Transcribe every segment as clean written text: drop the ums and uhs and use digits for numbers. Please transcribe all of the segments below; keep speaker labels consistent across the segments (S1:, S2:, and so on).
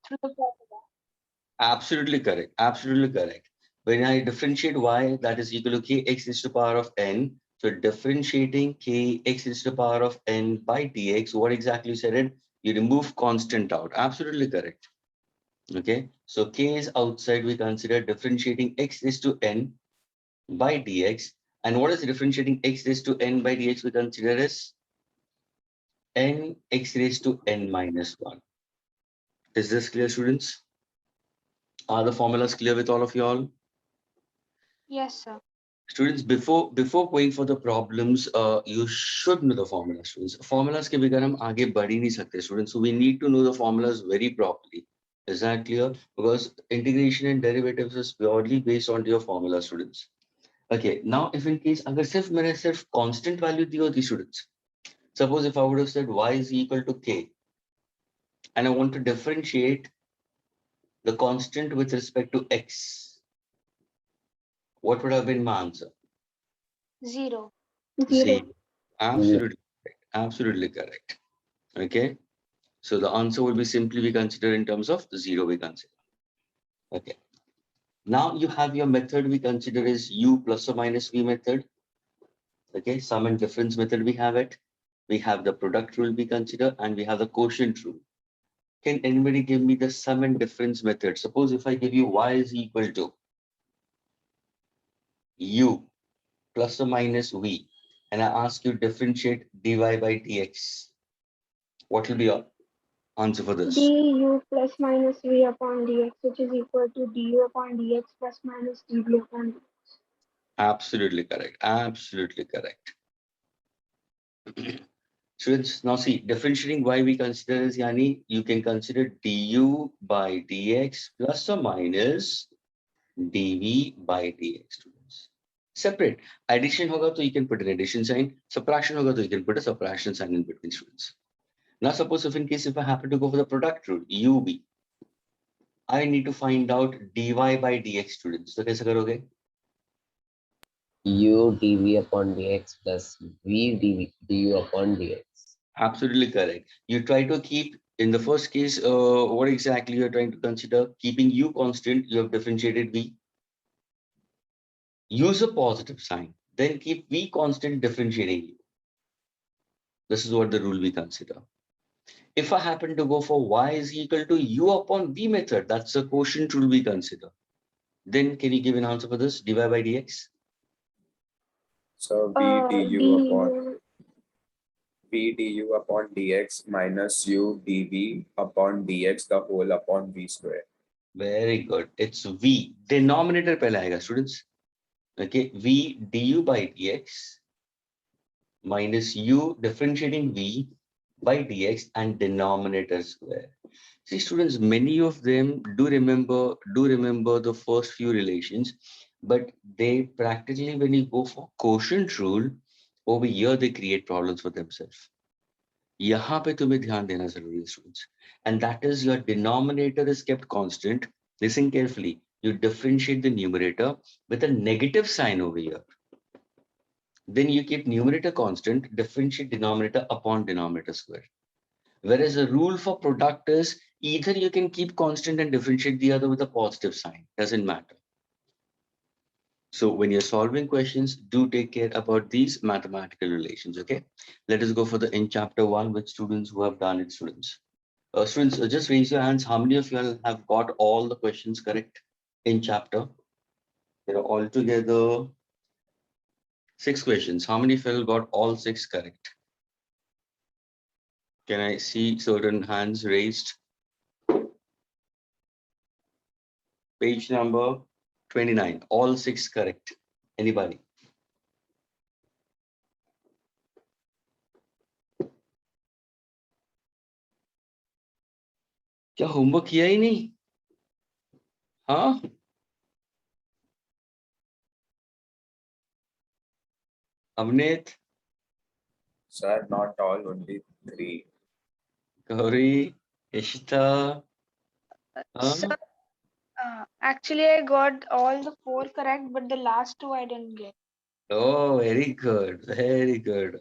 S1: through the formula.
S2: Absolutely correct. Absolutely correct. When I differentiate y, that is equal to kx is to the power of n. So differentiating kx is to the power of n by dx, what exactly you said it? You remove constant out. Absolutely correct. Okay. So k is outside. We consider differentiating x is to n by dx. And what is differentiating x raised to n by dx? We consider as n x raised to n minus 1. Is this clear, students? Are the formulas clear with all of you all?
S1: Yes, sir.
S2: Students, before going for the problems, you should know the formulas, students. Formulas के बगैर हम आगे बढ़ ही नहीं सकते, students. So we need to know the formulas very properly. Is that clear? Because integration and derivatives is purely based on your formula, students. Okay. Now, if in case अगर सिर्फ मैंने सिर्फ constant value दी होती, students. Suppose if I would have said y is equal to k, and I want to differentiate the constant with respect to x, what would have been my answer?
S1: 0.
S2: Z. Absolutely correct. Absolutely correct. Okay. So the answer will be simply we consider in terms of 0 we consider. Okay. Now you have your method we consider is u plus or minus v method. Okay. Sum and difference method we have it. We have the product rule we consider and we have the quotient rule. Can anybody give me the sum and difference method? Suppose if I give you y is equal to u plus or minus v and I ask you differentiate dy by dx, what will be your answer for this?
S1: du plus minus v upon dx, which is equal to du upon dx plus minus dv upon dx.
S2: Absolutely correct. Absolutely correct. Students, now see, differentiating y we consider is yani, you can consider du by dx plus or minus dv by dx, students. Separate. Addition hoga so you can put an addition sign. Subtraction hoga so you can put a subtraction sign in between, students. Now suppose if in case if I happen to go for the product rule, ub, I need to find out dy by dx, students. So kaise karoge?
S3: u dv upon dx plus v du upon dx.
S2: Absolutely correct. You try to keep, in the first case, what exactly you're trying to consider? Keeping u constant, you have differentiated v. Use a positive sign. Then keep v constant differentiating u. This is what the rule we consider. If I happen to go for y is equal to u upon v method, that's the quotient rule we consider. Then can you give an answer for this? Dy by dx?
S4: So v du upon dx minus u dv upon dx the whole upon v square.
S2: Very good. It's v. Denominator pehle aayega, students. Okay, v du by dx minus u differentiating v by dx and denominator square. See, students, many of them do remember the first few relations, but they practically, when you go for quotient rule, over here they create problems for themselves. यहाँ पे तुम्हें ध्यान देना जरूरी है, students. And that is your denominator is kept constant. Listen carefully. You differentiate the numerator with a negative sign over here. Then you keep numerator constant, differentiate denominator upon denominator square. Whereas the rule for product is either you can keep constant and differentiate the other with a positive sign, doesn't matter. So when you're solving questions, do take care about these mathematical relations, okay? Let us go for the in chapter 1 with students who have done it, students. Students, just raise your hands. How many of you all have got all the questions correct in chapter? There are altogether 6 questions. How many of you all got all 6 correct? Can I see certain hands raised? Page number 29. All 6 correct. Anybody? क्या homework किया ही नहीं? हाँ? Avneet?
S4: Sir, not all, only 3.
S2: Gauri? Ishita?
S1: Sir, actually, I got all the 4 correct, but the last 2 I didn't get.
S2: Oh, very good. Very good.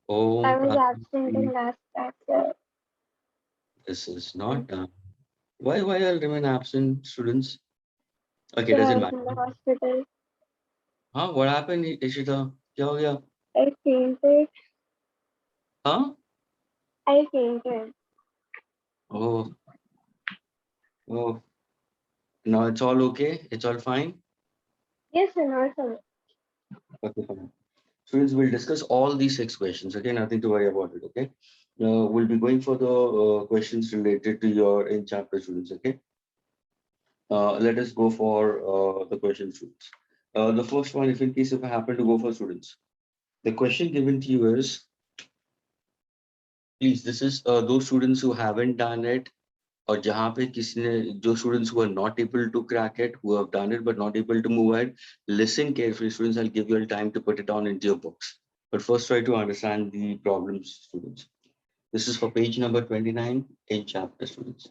S1: I
S2: Om
S1: was absent
S2: Pranati.
S1: in last class, sir.
S2: This is not done. Why I'll remain absent, students? Okay,
S5: Sir, I
S2: doesn't
S5: was
S2: matter.
S5: in the hospital.
S2: Huh? What happened, Ishita? क्या हो गया?
S5: I fainted.
S2: Huh?
S5: I fainted.
S2: Oh, oh. Now it's all okay. It's all fine.
S5: Yes, sir, not sir.
S2: Okay, fine. Students, we'll discuss all these 6 questions. Okay, nothing to worry about it. Okay. We'll be going for the questions related to your in chapter students. Okay. Let us go for the question students. The first one, if in case if I happen to go for students, the question given to you is, please, this is those students who haven't done it, और जहाँ पे किसी ने जो students who are not able to crack it, who have done it but not able to move ahead, listen carefully, students. I'll give you a time to put it down into your books. But first, try to understand the problems, students. This is for page number 29 in chapter, students.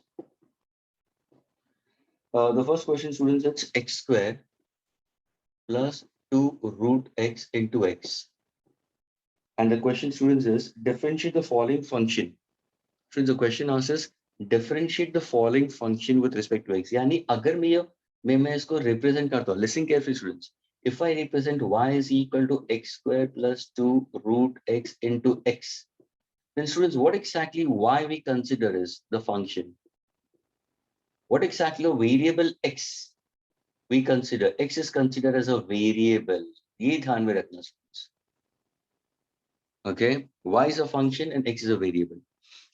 S2: The first question, students, it's x square plus 2 root x into x. And the question, students, is differentiate the following function. Students, the question asks differentiate the following function with respect to x. यानी अगर मैं इसको represent करता हूँ, listen carefully, students. If I represent y is equal to x square plus 2 root x into x, then students, what exactly y we consider is the function? What exactly a variable x we consider? X is considered as a variable. ये ध्यान में रखना, students. Okay, y is a function and x is a variable.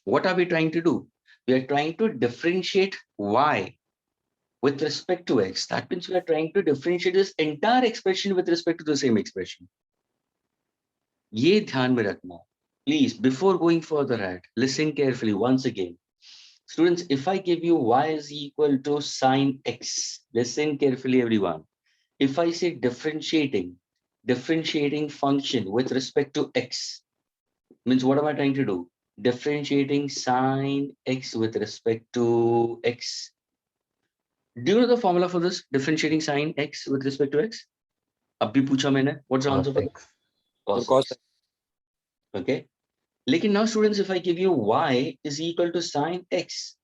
S2: What are we trying to do? We are trying to differentiate y with respect to x. That means we are trying to differentiate this entire expression with respect to the same expression. ये ध्यान में रखना. Please, before going further ahead, listen carefully once again. Students, if I give you y is equal to sine x, listen carefully, everyone. If I say differentiating function with respect to x, means what am I trying to do? Differentiating sine x with respect to x. Do you know the formula for this? Differentiating sine x with respect to x? Abhi pucha maine. What's the answer for
S3: Cos x.
S2: cos x? Okay. Lekin now, students, if I give you y is equal to sine x,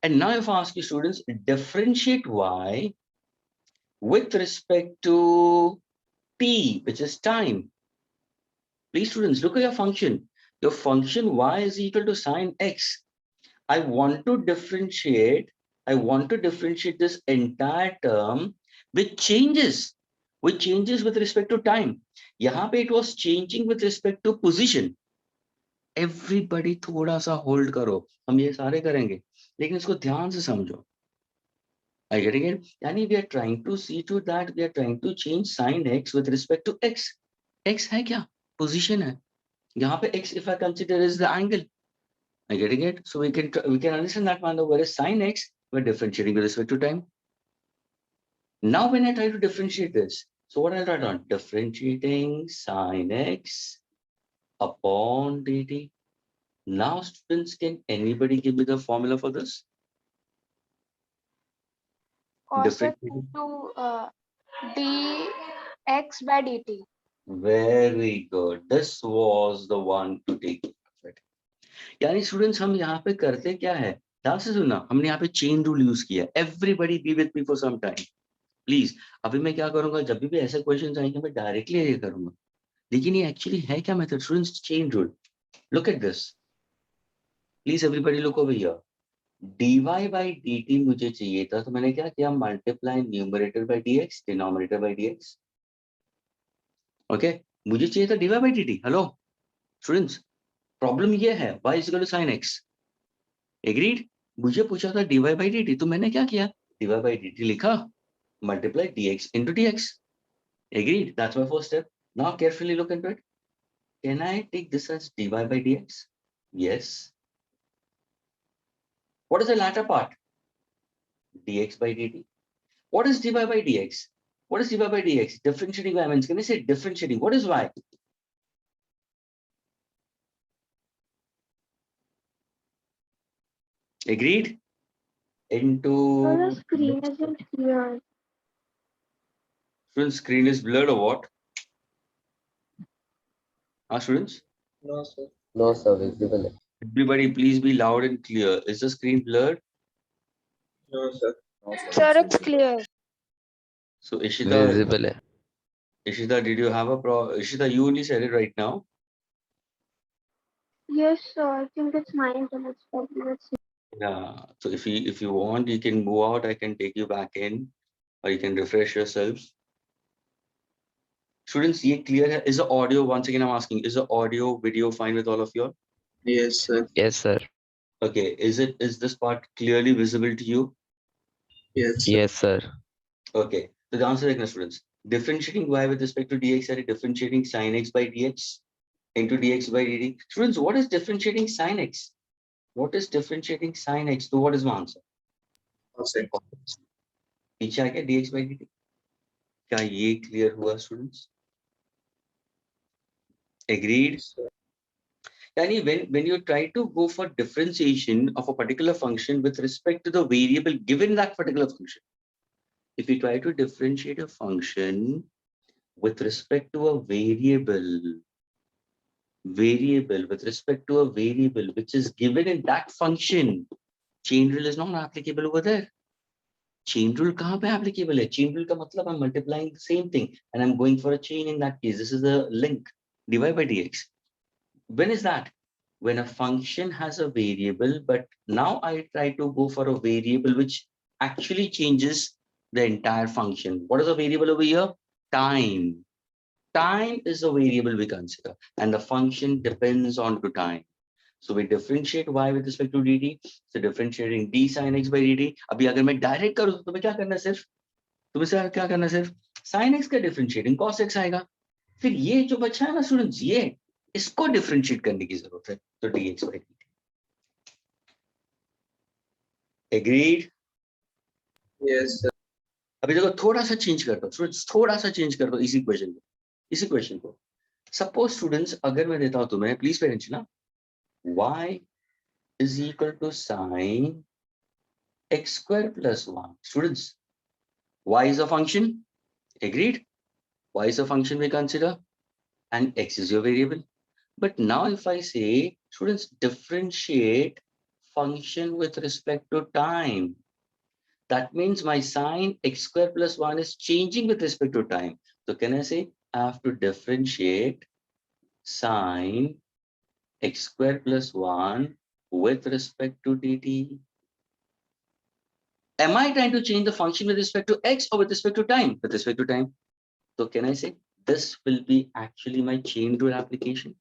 S2: and now if I ask you, students, differentiate y with respect to t, which is time. Please, students, look at your function. Your function y is equal to sine x. I want to differentiate this entire term which changes with respect to time. यहाँ पे it was changing with respect to position. Everybody थोड़ा सा hold करो. हम ये सारे करेंगे, लेकिन इसको ध्यान से समझो. Are you getting it? यानी we are trying to see to that we are trying to change sin x with respect to x. X है क्या? Position है. यहाँ पे x if I consider is the angle. Are you getting it? So we can understand that one. Whereas sin x, we're differentiating with respect to time. Now when I try to differentiate this, so what I'll write on? Differentiating sin x upon dt. Now students, can anybody give me the formula for this?
S1: Cos x
S2: Differentiating.
S1: into dx by dt.
S2: Very good. This was the one to take care of it. यानी students हम यहाँ पे करते क्या है? ध्यान से सुनना, हमने यहाँ पे चेन रूल यूज किया. Everybody be with me for some time. Please, अभी मैं क्या करूंगा, जब भी ऐसे क्वेश्चन आएंगे मैं डायरेक्टली ये करूंगा, लेकिन ये एक्चुअली है क्या method? Students, chain rule. Look at this, please everybody look over here. dy by dt मुझे चाहिए था, तो मैंने क्या किया? Multiply numerator by dx, denominator by dx. Okay, मुझे चाहिए था dy by dt. Hello students, problem ये है y is equal to sin x. Agreed? मुझे पूछा था dy by dt, तो मैंने क्या किया? dy by dt लिखा, multiply dx into dx. Agreed? That's my first step. Now carefully look into it. Can I take this as dy by dx? Yes. What is the latter part? Dx by dt. What is dy by dx? What is dy by dx? Differentiating y means, can I say differentiating? What is y? Agreed? Into...
S5: So the screen isn't clear.
S2: Students, screen is blurred or what? Students?
S3: No, sir, visible.
S2: Everybody, please be loud and clear. Is the screen blurred?
S4: No, sir. No, sir.
S1: Sir, it's clear.
S2: So Ishita,
S3: Visible है.
S2: Ishita, did you have a Ishita, you only said it right now.
S5: Yes, sir. I think it's my internet problem. Let's see.
S2: Yeah. So if you want, you can go out. I can take you back in, or you can refresh yourselves. Students, ये clear है? Is the audio, once again I'm asking, is the audio, video fine with all of you all?
S6: Yes, sir.
S3: Yes, sir.
S2: Okay, is this part clearly visible to you?
S6: Yes, sir.
S3: Yes, sir.
S2: Okay, so the answer is, students, differentiating y with respect to dx are differentiating sin x by dx into dx by dt. Students, what is differentiating sin x? What is differentiating sin x? So what is my answer?
S6: Cos X.
S2: पीछे आ गया dx by dt. क्या ये clear हुआ, students? Agreed? Yani when you try to go for differentiation of a particular function with respect to the variable given that particular function, if you try to differentiate a function with respect to a variable with respect to a variable which is given in that function, chain rule is not applicable over there. Chain rule kahan pe applicable hai? Chain rule ka matlab I'm multiplying the same thing and I'm going for a chain in that case. This is a link, dy by dx. When is that? When a function has a variable, but now I try to go for a variable which actually changes the entire function. What is a variable over here? Time. Time is a variable we consider, and the function depends on to time. So we differentiate y with respect to dt. So differentiating d sin x by dt. अभी अगर मैं direct करूँ तो तुम्हें क्या करना है? सिर्फ तुम्हें सर क्या करना है? सिर्फ sin x का differentiating cos x आएगा. फिर ये जो बचा है ना स्टूडेंट्स, ये इसको differentiate करने की जरूरत है. तो dx by dt. Agreed?
S6: Yes, sir.
S2: अभी देखो थोड़ा सा चेंज करता हूँ स्टूडेंट्स, थोड़ा सा चेंज करता हूँ इसी क्वेश्चन को. सपोज स्टूडेंट्स अगर मैं देता हूँ तुम्हें, प्लीज पेरेंट्स ना, y is equal to sin x square plus 1. Students, y is a function. Agreed? Y is a function we consider and x is your variable. But now if I say, students, differentiate function with respect to time, that means my sin x square plus 1 is changing with respect to time. So can I say I have to differentiate sin x square plus 1 with respect to dt? Am I trying to change the function with respect to x or with respect to time? With respect to time. So can I say this will be actually my chain rule application?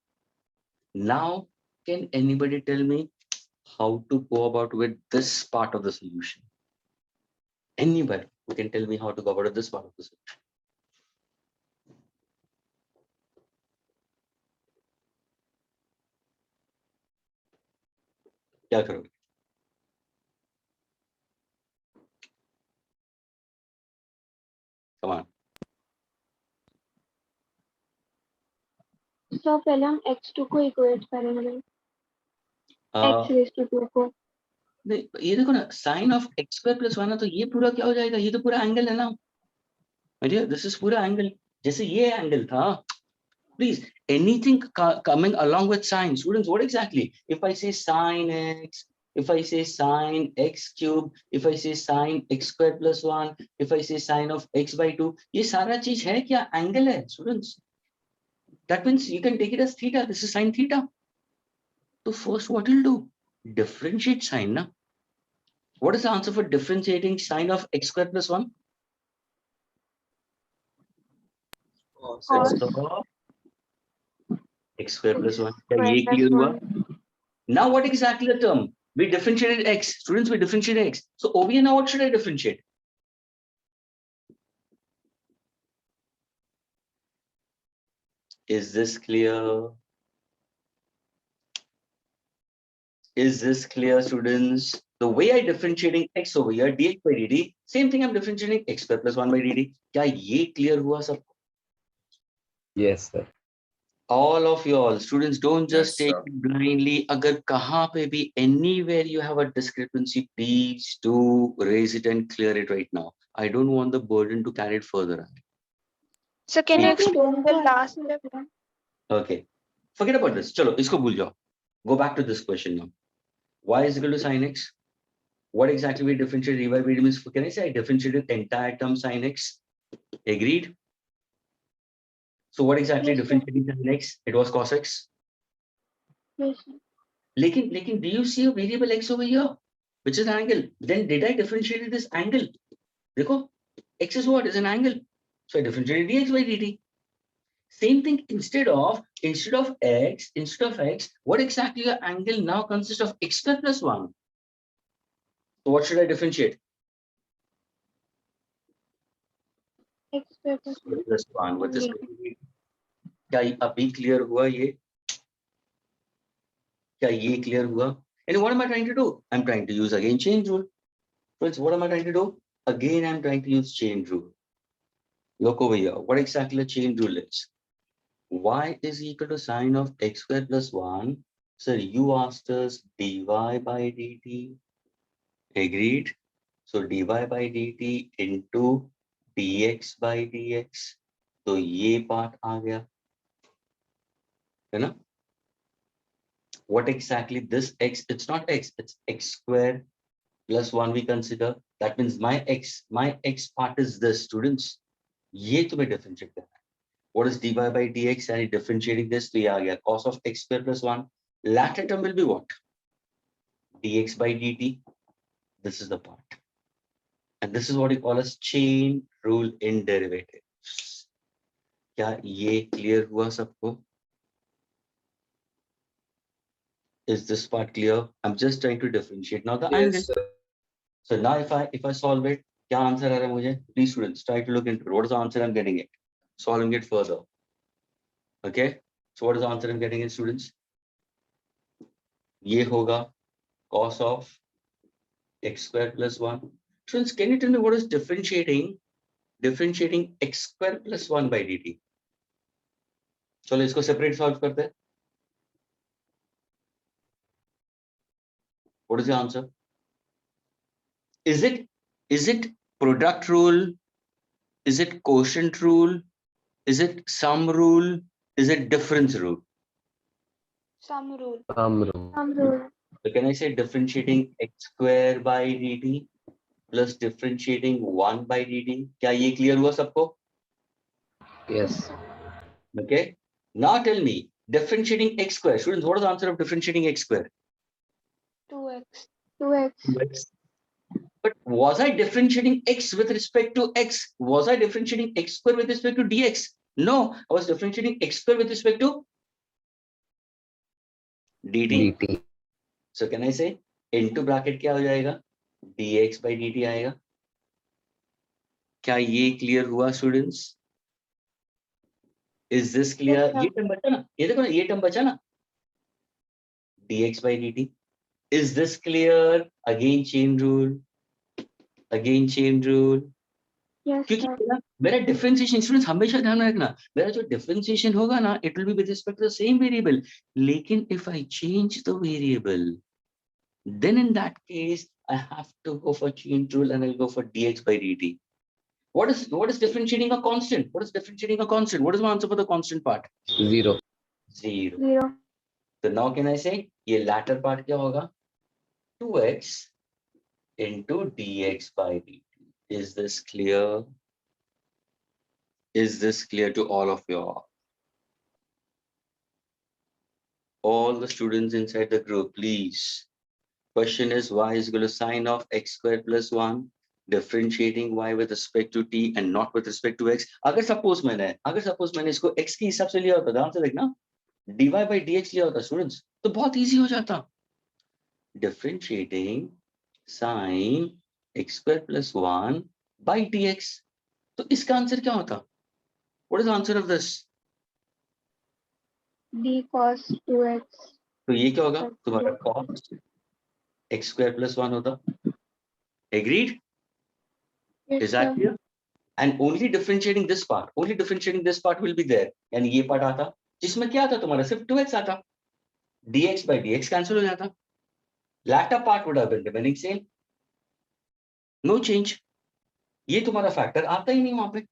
S2: Now, can anybody tell me how to go about with this part of the solution? Anybody who can tell me how to go about this part of the solution? क्या करोगे? Come on.
S5: So पहले हम x2 को equate करेंगे. x raised to 2 को.
S2: ये देखो ना, sine of x square plus 1 है तो ये पूरा क्या हो जाएगा? ये तो पूरा एंगल है ना. दिस इज पूरा एंगल. जैसे ये एंगल था. Please, anything coming along with sine, students, what exactly? If I say sine x, if I say sine x cube, if I say sine x square plus 1, if I say sine of x by 2, ये सारा चीज है क्या? Angle है, students. That means you can take it as theta. This is sine theta. So first, what you'll do? Differentiate sine, na? What is the answer for differentiating sine of x square plus 1?
S6: Cos
S5: Cos
S6: X.
S2: So, x square plus 1. क्या
S5: square
S2: ये
S5: plus
S2: clear हुआ?
S5: 1.
S2: Now what exactly the term? We differentiated x. Students, we differentiated x. So over here now what should I differentiate? Is this clear? Is this clear, students? The way I differentiating x over here, dx by dt, same thing I'm differentiating x square plus 1 by dt. क्या ये clear हुआ सब?
S3: Yes, sir.
S2: All of you all, students, don't just
S4: Yes,
S2: take
S4: sir.
S2: it blindly. अगर कहाँ पे भी anywhere you have a discrepancy, please do raise it and clear it right now. I don't want the burden to carry it further.
S1: So can you
S2: Please.
S1: explain the last step?
S2: Okay. Forget about this. चलो इसको भूल जाओ. Go back to this question now. Y is equal to sin x. What exactly we differentiate dy by dt means? Can I say I differentiated the entire term sin x? Agreed? So what exactly
S5: Yes, sir.
S2: differentiating sin x? It was cos x.
S5: Yes, sir.
S2: Lekin, do you see a variable x over here, which is an angle? Then did I differentiate this angle? Dekho, x is what? Is an angle. So I differentiated dx by dt. Same thing, instead of x, what exactly your angle now consists of x square plus 1? So what should I differentiate?
S5: X square plus one.
S2: Plus 1 with this.
S5: dt.
S2: क्या अभी clear हुआ ये? क्या ये clear हुआ? And what am I trying to do? I'm trying to use again chain rule. Friends, what am I trying to do? Again, I'm trying to use chain rule. Look over here. What exactly the chain rule is? Y is equal to sine of x square plus 1. Sir, you asked us dy by dt. Agreed. So dy by dt into dx by dx. तो ये part आ गया, है ना? What exactly this x? It's not x. It's x square plus 1 we consider. That means my x part is this, students. ये तुम्हें differentiate करना है. What is dy by dx? And differentiating this, तो ये आ गया cos of x square plus 1. Latter term will be what? Dx by dt. This is the part. And this is what you call as chain rule in derivatives. क्या ये clear हुआ सबको? Is this part clear? I'm just trying to differentiate now the angle.
S6: Yes, sir.
S2: So now if I solve it, क्या answer आ रहा है मुझे? Please students try to look into it. What is the answer I'm getting it? Solving it further. Okay. So what is the answer I'm getting it, students? ये होगा cos of x square plus 1. Students, can you tell me what is differentiating x square plus 1 by dt? चलो इसको separate solve करते हैं. What is the answer? Is it product rule? Is it quotient rule? Is it sum rule? Is it difference rule?
S1: Sum rule.
S5: Rule.
S2: So can I say differentiating x square by dt plus differentiating 1 by dt? क्या ये clear हुआ सबको?
S3: Yes.
S2: Okay. Now tell me, differentiating x square. Students, what is the answer of differentiating x square?
S1: 2x.
S5: 2x.
S2: But was I differentiating x with respect to x? Was I differentiating x square with respect to dx? No, I was differentiating x square with respect to dt.
S3: dt.
S2: So can I say into bracket क्या हो जाएगा? dx by dt आएगा. क्या ये clear हुआ students? Is this clear?
S5: Yes, sir.
S2: ये term बचा ना? ये देखो ना, ये term बचा ना? dx by dt. Is this clear? Again chain rule. Again chain rule.
S5: Yes,
S2: क्योंकि
S5: sir.
S2: मेरा differentiation, students हमेशा ध्यान में रखना, मेरा जो differentiation होगा ना, it will be with respect to the same variable. लेकिन if I change the variable, then in that case I have to go for chain rule and I'll go for dx by dt. What is differentiating a constant? What is differentiating a constant? What is my answer for the constant part?
S3: 0.
S2: 0.
S5: 0.
S2: So now can I say ये latter part क्या होगा? 2x into dx by dt. Is this clear? Is this clear to all of you? All the students inside the group, please. Question is y is equal to sine of x square plus 1, differentiating y with respect to t and not with respect to x. अगर suppose मैंने इसको x के हिसाब से लिया होता, ध्यान से देखना, dy by dx लिया होता students, तो बहुत easy हो जाता. Differentiating sine x square plus 1 by dx. तो इसका आंसर क्या होता? What is the answer of this?
S5: d cos 2x.
S2: तो ये क्या होगा? तुम्हारा cos x square plus 1 होता. Agreed?
S5: Yes,
S2: Is that
S5: sir.
S2: clear? And only differentiating this part will be there. यानी ये part आता, जिसमें क्या आता तुम्हारा? सिर्फ 2x आता. dx by dx cancel हो जाता. Latter part would have been remaining same. No change. ये तुम्हारा factor आता ही नहीं वहां पे.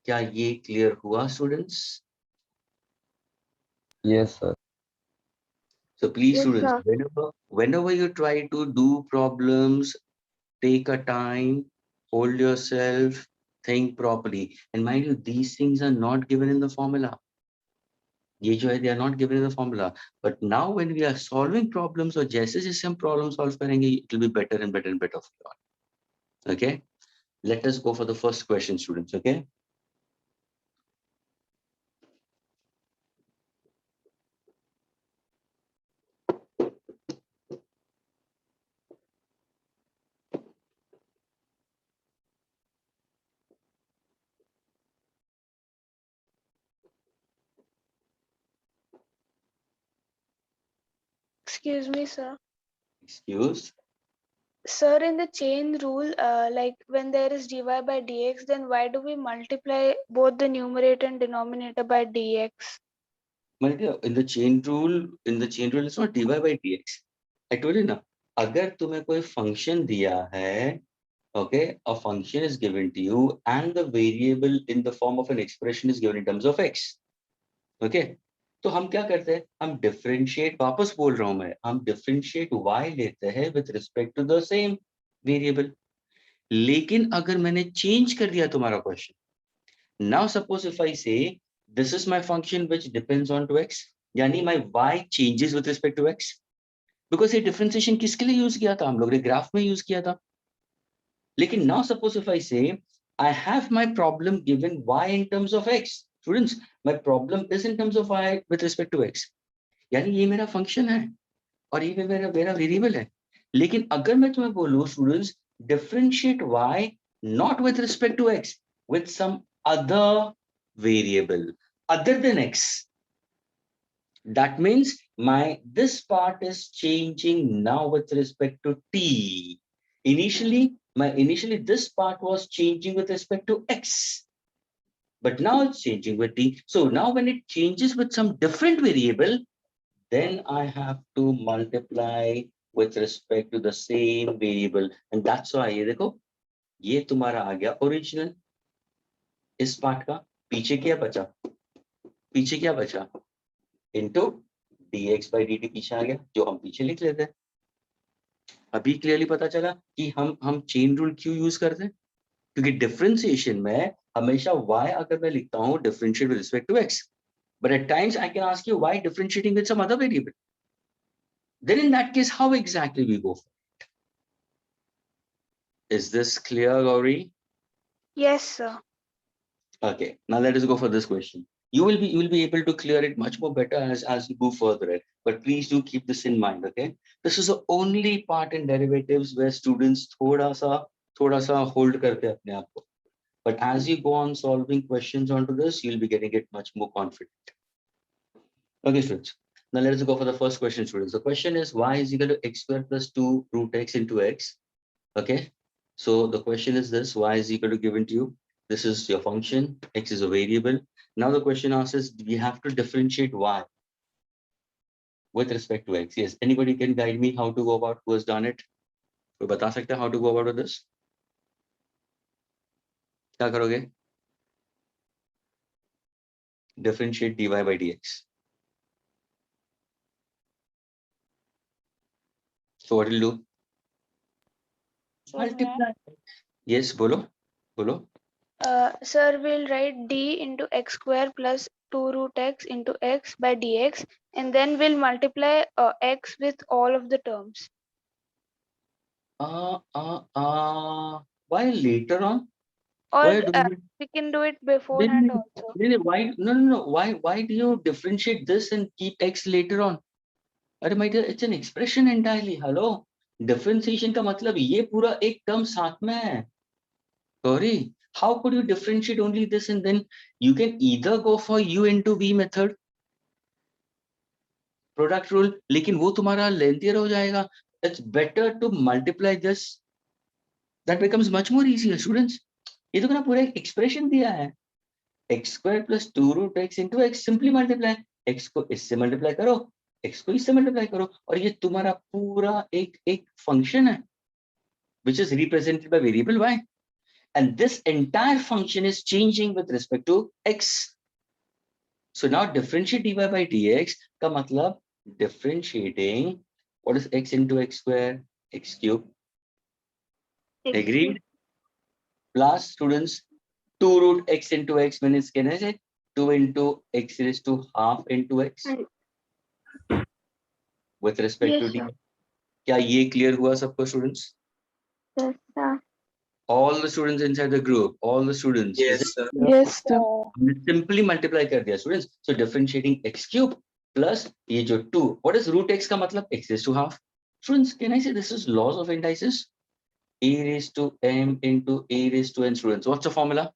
S2: क्या ये clear हुआ students?
S3: Yes, sir.
S2: So please,
S5: Yes,
S2: students,
S5: sir.
S2: whenever you try to do problems, take a time, hold yourself, think properly. And mind you, these things are not given in the formula. ये जो है, they are not given in the formula. But now when we are solving problems, or जैसे जैसे हम problem solve करेंगे, it will be better and better and better for you all. Okay? Let us go for the first question, students. Okay?
S1: Excuse me, sir.
S2: Excuse.
S1: Sir, in the chain rule, like when there is dy by dx, then why do we multiply both the numerator and denominator by dx?
S2: In the chain rule, it's not dy by dx. I told you ना, अगर तुम्हें कोई function दिया है, okay, a function is given to you and the variable in the form of an expression is given in terms of x. Okay? तो हम क्या करते हैं, हम differentiate, वापस बोल रहा हूं मैं, हम differentiate y लेते हैं with respect to the same variable. लेकिन अगर मैंने change कर दिया तुम्हारा question, now suppose if I say this is my function which depends on to x, यानी my y changes with respect to x, because ये differentiation किसके लिए use किया था, हम लोग ने graph में use किया था. लेकिन now suppose if I say I have my problem given y in terms of x, students, my problem is in terms of y with respect to x, यानी ये मेरा function है और ये मेरा variable है. लेकिन अगर मैं तुम्हें बोलूं students, differentiate y not with respect to x, with some other variable other than x, that means this part is changing now with respect to t. Initially this part was changing with respect to x, but now it's changing with t. So now when it changes with some different variable, then I have to multiply with respect to the same variable, and that's why ये देखो, ये तुम्हारा आ गया original. इस part का पीछे क्या बचा into dx by dt पीछे आ गया, जो हम पीछे लिख लेते हैं. अभी क्लियरली पता चला कि हम चेन रूल क्यों यूज करते हैं, क्योंकि डिफरेंशिएशन में हमेशा y अगर मैं लिखता हूं differentiate with respect to x, but at times I can ask you why differentiating with some other variable. Then in that case, how exactly we go for it? Is this clear, Gauri?
S1: Yes, sir.
S2: Okay, now let us go for this question. You will be able to clear it much more better as you go further, right? But please do keep this in mind, okay? This is the only part in derivatives where students थोड़ा सा hold करते हैं अपने आप को. But as you go on solving questions onto this, you'll be getting it much more confident. Okay, students. Now let us go for the first question, students. The question is y is equal to x square plus 2 root x into x. Okay. So the question is this: y is equal to given to you. This is your function. X is a variable. Now the question asks us, we have to differentiate y with respect to x. Yes. Anybody can guide me how to go about? Who has done it? कोई बता सकते हैं how to go about with this? क्या करोगे? Differentiate dy by dx. So what will you do? Multiply. Yes, bolo.
S1: Sir, we'll write d into x square plus 2 root x into x by dx, and then we'll multiply x with all of the terms.
S2: Why later on?
S1: Or
S2: Why do
S1: we can do it beforehand also.
S2: why no why do you differentiate this and keep x later on? अरे my dear, it's an expression entirely. Hello, differentiation का मतलब ये पूरा एक term साथ में है. Sorry, how could you differentiate only this and then you can either go for u into v method, product rule, लेकिन वो तुम्हारा lengthier हो जाएगा. It's better to multiply this. That becomes much more easier, students. ये तो ना पूरा एक expression दिया है. x square plus 2 root x into x, simply multiply. x को इससे multiply करो, x को इससे multiply करो, और ये तुम्हारा पूरा एक function है, which is represented by variable y. And this entire function is changing with respect to x. So now differentiate dy by dx का मतलब differentiating, what is x into x square? X cube. Agreed? Plus students, 2 root x into x means can I say 2 into x raised to half into x with respect to
S5: Yes,
S2: d.
S5: sir.
S2: क्या ये clear हुआ सबको students?
S5: Yes, sir.
S2: All the students inside the group, all the students. Is it
S6: Yes, sir.
S2: clear?
S1: Yes, sir.
S2: हमने simply multiply कर दिया students. So differentiating x cube plus ये जो 2, what is root x का मतलब? X raised to half. Students, can I say this is laws of indices? A raised to m into a raised to n. Students, what's the formula?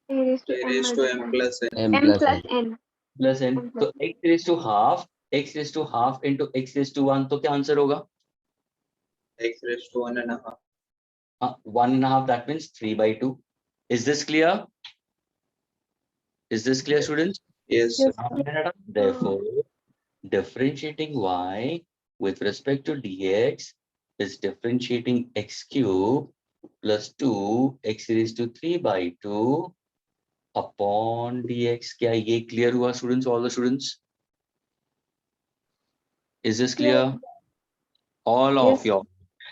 S5: A raised to
S6: A
S5: n
S6: raised to
S5: minus
S6: m
S5: 1.
S6: plus n.
S3: M
S5: M
S3: plus
S5: plus
S3: n.
S5: n.
S2: Plus n.
S5: M plus
S2: So x raised to half into x raised to 1. तो क्या answer होगा?
S6: X raised to 1.5.
S2: 1.5. That means 3/2. Is this clear? Is this clear, students?
S6: Yes, sir.
S1: Yes.
S2: Therefore, differentiating y with respect to dx is differentiating x cube plus 2 x raised to 3/2 upon dx. क्या ये clear हुआ students? All the students? Is this clear? All of
S1: Yes.
S2: you.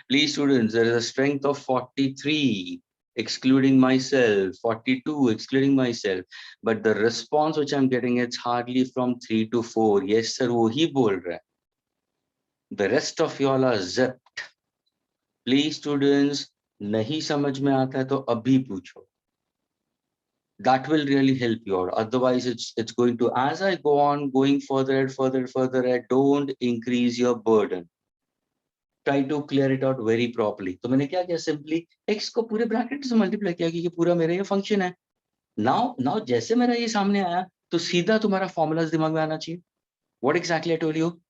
S2: Please students, there is a strength of 43 excluding myself, 42 excluding myself, but the response which I'm getting, it's hardly from 3 to 4. Yes sir, वो ही बोल रहा है. The rest of y'all are zipped. Please students, नहीं समझ में आता है तो अभी पूछो. That will really help you out. Otherwise, it's going to, as I go on going further and further, don't increase your burden. Try to clear it out very properly. तो मैंने क्या किया? Simply x को पूरे bracket से multiply किया क्योंकि पूरा मेरा ये फंक्शन है. Now जैसे मेरा ये सामने आया तो सीधा तुम्हारा फॉर्मूलाज दिमाग में आना चाहिए. What exactly I told you?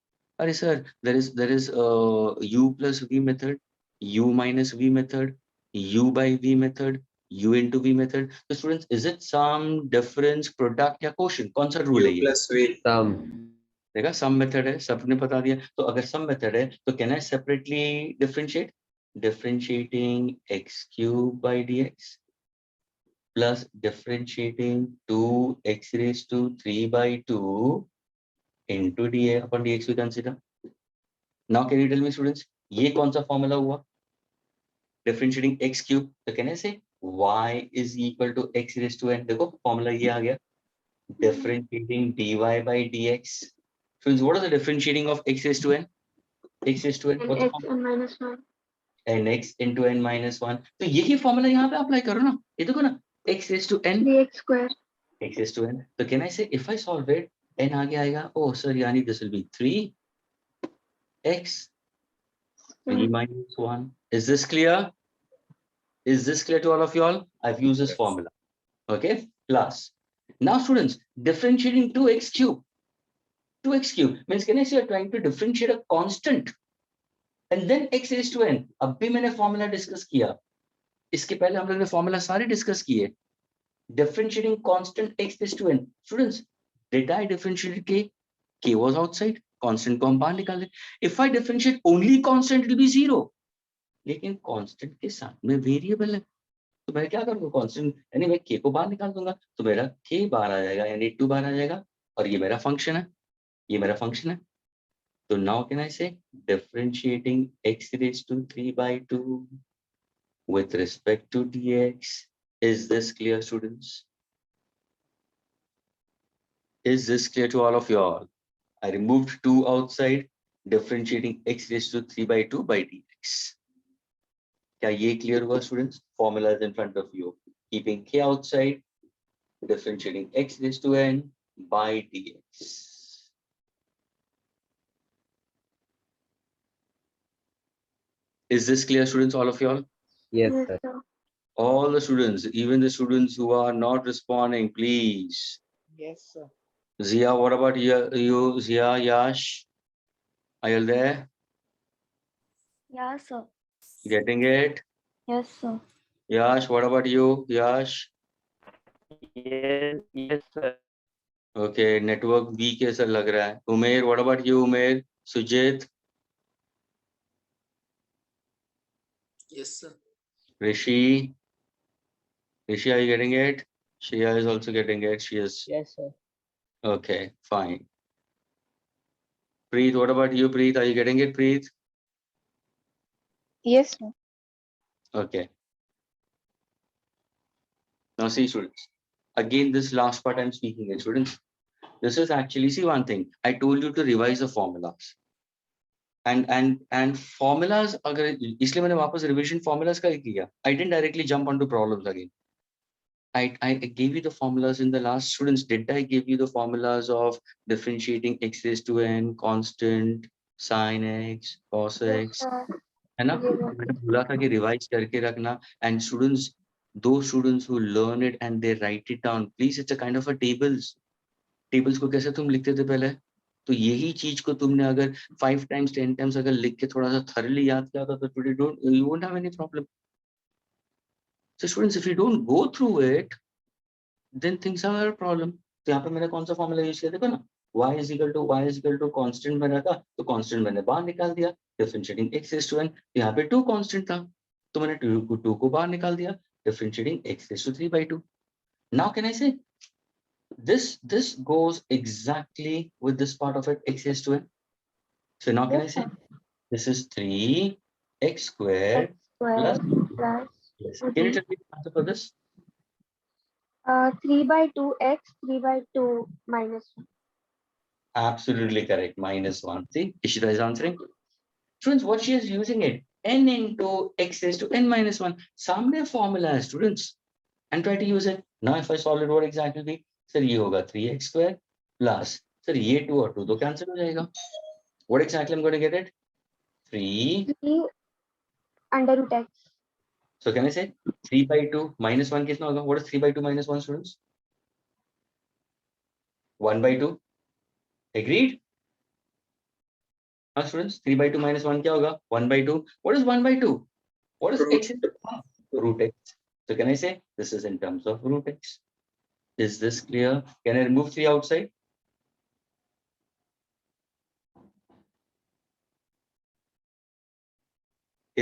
S2: अरे sir, there is u plus v method, u minus v method, u by v method, u into v method. So students, is it some difference, product या quotient? कौन सा rule है
S6: U
S2: ये?
S6: plus V.
S3: Sum.
S2: देखा सम method है, सबने बता दिया. तो अगर सम मेथड है तो can I separately differentiate? Differentiating x cube by dx plus differentiating 2x raised to 3/2 into dx upon dx we consider. Now can you tell me students, ये कौन सा फॉर्मूला हुआ? Differentiating x cube, तो can I से y is equal to x raised to n. देखो formula ये आ गया. Differentiating dy by dx. Students, what is the differentiating of x raised to n? X raised to n.
S5: and
S2: What's the
S5: x
S2: formula?
S5: n minus 1.
S2: And x into n minus 1. तो यही formula यहाँ पे apply करो ना. ये देखो ना, x raised to n,
S5: 3x square.
S2: x raised to n. तो can I say if I solve it, n आगे आएगा. Oh sir, यानी this will be 3x 3 minus 1. Is this clear? Is this clear to all of y'all? I've used this formula. Okay. Plus. Now students, differentiating 2x cube. 2x cube means can I say you're trying to differentiate a constant and then x raised to n. अब भी मैंने formula discuss किया. इसके पहले हम लोग ने formula सारे डिस्कस किए. Differentiating constant x raised to n. Students, did I differentiate k? K was outside. Constant को हम बाहर निकाल ले. If I differentiate only constant, it will be 0. लेकिन constant के साथ में variable है. तो मैं क्या करूँगा? Constant यानी मैं k को बाहर निकाल दूंगा. तो मेरा k बाहर आ जाएगा यानी 2 बाहर आ जाएगा. और ये मेरा फंक्शन है. ये मेरा फंक्शन है. So now can I say differentiating x raised to 3/2 with respect to dx. Is this clear, students? Is this clear to all of you all? I removed 2 outside, differentiating x raised to 3/2 by dx. क्या ये clear हुआ students? Formula is in front of you. Keeping k outside, differentiating x raised to n by dx. Is this clear, students, all of you all?
S3: Yes,
S5: Yes,
S3: sir.
S5: sir.
S2: All the students, even the students who are not responding, please.
S7: Yes, sir.
S2: Zia, what about you Zia, Yash? Are you there?
S8: Yeah, sir.
S2: Getting it?
S8: Yes, sir.
S2: Yash, what about you, Yash?
S7: Yes, sir.
S2: Okay, network weak ऐसा लग रहा है. Umair, what about you, Umair? Sujit,
S6: Yes, sir.
S2: Rishi, are you getting it? Shreya is also getting it. She is
S7: Yes, sir.
S2: okay, fine. Preet, what about you, Preet? Are you getting it, Preet?
S5: Yes, sir.
S2: Okay. Now see, students. Again, this last part I'm speaking at students. This is actually, see one thing. I told you to revise the formulas. And formulas, अगर इसलिए मैंने वापस revision formulas का ही किया. I didn't directly jump onto problems again. I gave you the formulas in the last, students. Did I give you the formulas of differentiating x raised to n, constant, sin x, cos x? है ना? मैंने बोला था कि revise करके रखना. And students, those students who learn it and they write it down, please, it's a kind of a tables. Tables को कैसे तुम लिखते थे पहले? तो यही चीज को तुमने अगर 5 times 10 times अगर लिख के थोड़ा सा thoroughly याद किया होता तो today you won't have any problem. So students, if you don't go through it, then things are a problem. तो यहाँ पे मैंने कौन सा फॉर्मूला यूज किया देखो ना, y is equal to constant बना था तो constant मैंने बाहर निकाल दिया, differentiating x raised to n, यहाँ पे 2 constant था तो मैंने 2 को बाहर निकाल दिया, differentiating x raised to 3/2. Now can I say this goes exactly with this part of it, x raised to n. So now can I say this is 3x squared plus, yes. Can you tell me the answer for this?
S5: 3/2 x 3/2 minus 1.
S2: Absolutely correct. -1. See, Ishita is answering. Students, what she is using it? N into x raised to n minus 1. Samne formula hai, students. And try to use it. Now, if I solve it, what exactly will be? Sir, ye hoga 3x square plus. Sir, ye 2 और 2 तो cancel हो जाएगा. What exactly I'm going to get it? 3.
S5: 3 under root x.
S2: So can I say 3/2 minus 1 कितना होगा? What is 3/2 minus 1, students? 1/2. Agreed? Students, 3/2 minus 1 क्या होगा? 1/2. What is 1/2? What is
S6: Root.
S2: x? Root x. So can I say this is in terms of root x? Is this clear? Can I remove 3 outside?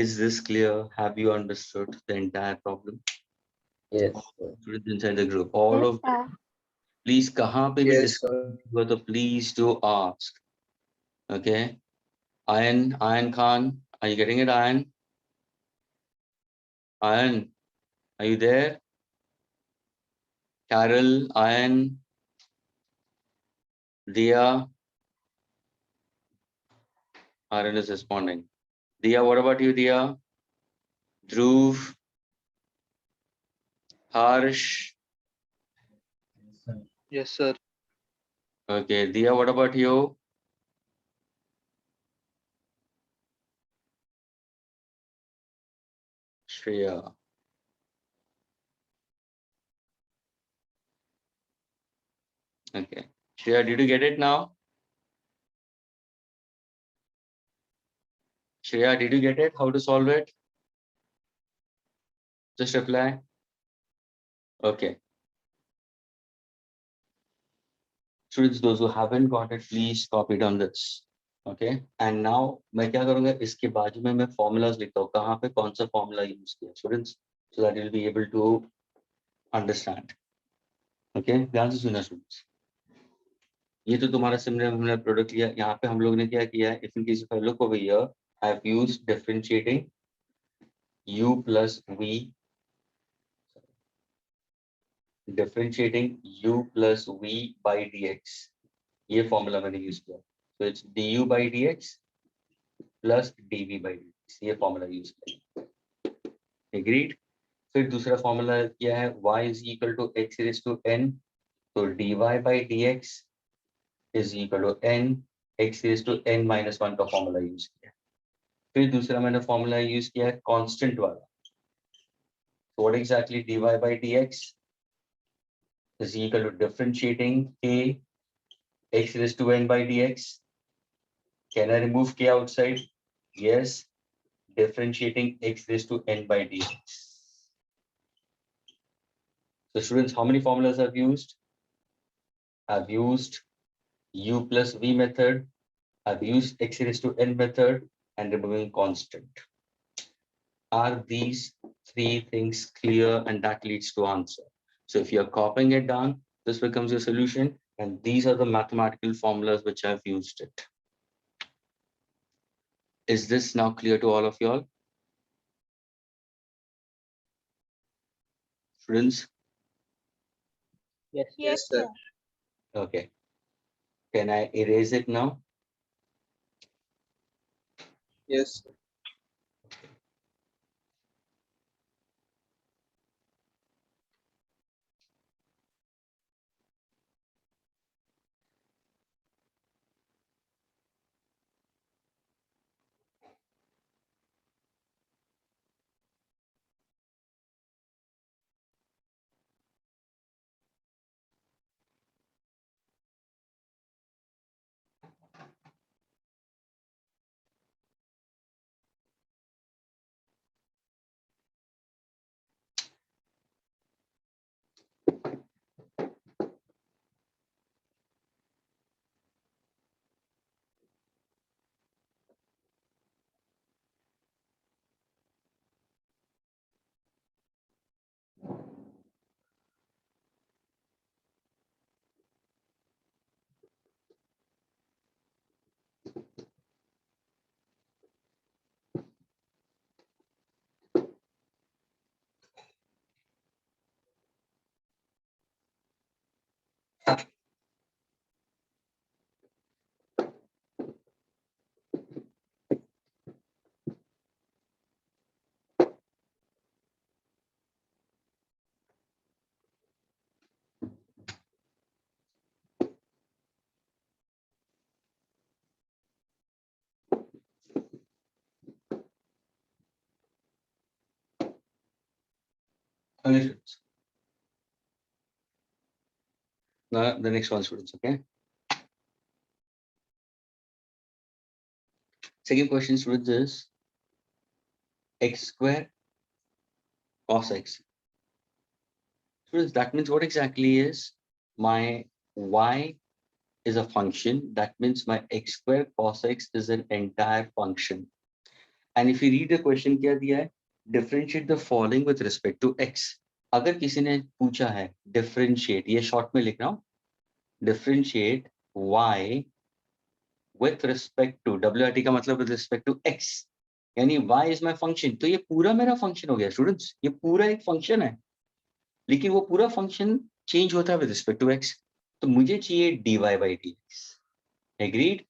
S2: Is this clear? Have you understood the entire problem?
S3: Yes, sir.
S2: Students inside the group, all
S5: Yes,
S2: of
S5: sir.
S2: please kahan pe bhi
S6: Yes,
S2: discuss
S6: sir.
S2: हुआ तो please do ask. Okay. Ayan Khan, are you getting it, Ayan? Ayan, are you there? Carol, Ayan, Dia. Ayan is responding. Dia, what about you, Dia? Dhruv, Harsh.
S6: Yes, sir.
S2: Okay, Dia, what about you? Shreya. Okay. Shreya, did you get it now? Shreya, did you get it? How to solve it? Just reply. Okay. Students, those who haven't got it, please copy down this. Okay. And now मैं क्या करूँगा इसके बाजू में मैं formulas लिखता हूँ कहाँ पे कौन सा formula use किया students, so that you'll be able to understand. Okay. ध्यान से सुनना students. ये तो तुम्हारा सिमिलर हमने प्रोडक्ट लिया, यहाँ पे हम लोग ने क्या किया है, if in case if I look over here, I have used differentiating u plus v, differentiating u plus v by dx, ये फॉर्मूला मैंने यूज किया, so it's du by dx plus dv by dx, ये formula use किया. Agreed? फिर दूसरा formula क्या है, y is equal to x raised to n, तो dy by dx is equal to n x raised to n minus 1 का formula use किया. फिर दूसरा मैंने फॉर्मूला यूज किया है कांस्टेंट वाला. So what exactly dy by dx is equal to differentiating k x raised to n by dx. Can I remove k outside? Yes. Differentiating x raised to n by dx. So students, how many formulas I've used? I've used u plus v method. I've used x raised to n method and removing constant. Are these 3 things clear? And that leads to answer. So if you're copying it down, this becomes your solution. And these are the mathematical formulas which I've used it. Is this now clear to all of you all? Students?
S3: Yes.
S6: Yes, sir.
S2: Okay. Can I erase it now?
S6: Yes.
S2: Okay, students. Now the next one, students, okay? Second question, students, is x square cos x. Students, that means what exactly is my y is a function. That means my x square cos x is an entire function. And if you read the question, क्या दिया है? Differentiate the following with respect to x. अगर किसी ने पूछा है differentiate, ये short में लिख रहा हूँ, differentiate y with respect to WRT का मतलब with respect to x, यानी y is my function, तो ये पूरा मेरा function हो गया स्टूडेंट्स, ये पूरा एक function है, लेकिन वो पूरा function change होता है with respect to x, तो मुझे चाहिए dy by dx. Agreed?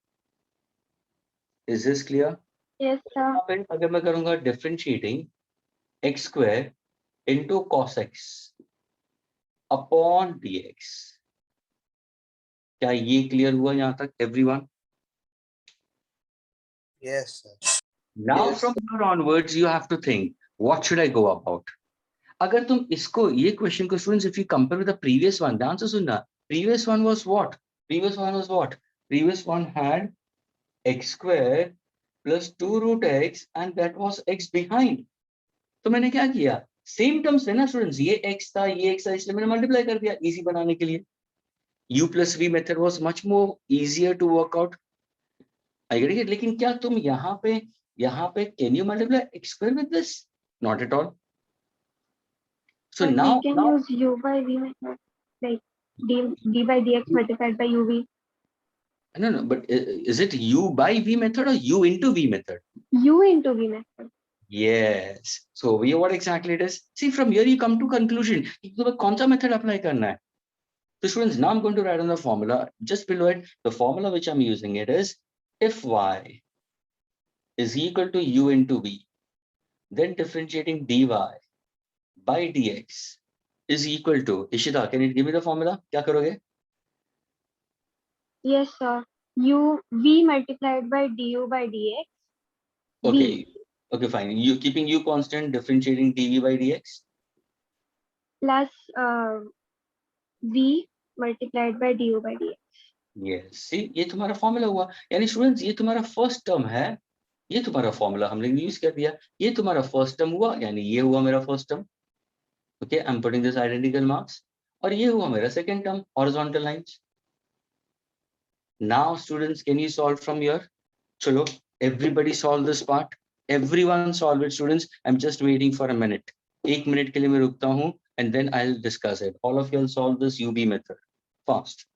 S2: Is this clear?
S5: Yes, sir.
S2: यहाँ पे अगर मैं करूंगा differentiating x square into cos x upon dx, क्या ये क्लियर हुआ यहाँ तक everyone?
S6: Yes, sir.
S2: Now
S6: Yes,
S2: from here onwards you have to think what should I go about. अगर तुम इसको ये क्वेश्चन को students if you compare with the previous one, ध्यान से सुनना, previous one was what, previous one had x square plus 2 root x and that was x behind. तो मैंने क्या किया, सेम टर्म्स है ना स्टूडेंट्स, ये x था ये x था, इसलिए मैंने मल्टीप्लाई कर दिया इजी बनाने के लिए. u plus v method was much more easier to work out. I get it. लेकिन क्या तुम यहाँ पे can you multiply x square with this? Not at all. So
S5: But
S2: now
S5: we can use u by v method, like d by dx multiplied by uv.
S2: no, but is it u by v method or u into v method?
S5: U into v method.
S2: Yes. So we what exactly it is? See, from here you come to conclusion. तो कौन सा method apply करना है? So students, now I'm going to write on the formula. Just below it, the formula which I'm using it is if y is equal to u into v, then differentiating dy by dx is equal to, Ishita, can you give me the formula? क्या करोगे?
S5: Yes, sir. U v multiplied by du by dx.
S2: Okay.
S5: V
S2: Okay, fine. You keeping u constant, differentiating dv by dx.
S5: plus v multiplied by du by dx.
S2: Yes. See, ये तुम्हारा formula हुआ, यानी students ये तुम्हारा first term है, ये तुम्हारा formula हमने यूज कर दिया, ये तुम्हारा फर्स्ट टर्म हुआ, यानी ये हुआ मेरा first term. Okay, I am putting this identical marks. और ये हुआ मेरा second term, horizontal lines. Now students can you solve from here? चलो, everybody solve this part, everyone solve it students. I am just waiting for a minute. 1 minute के लिए मैं रुकता हूं and then I will discuss it. All of you will solve this UV method fast.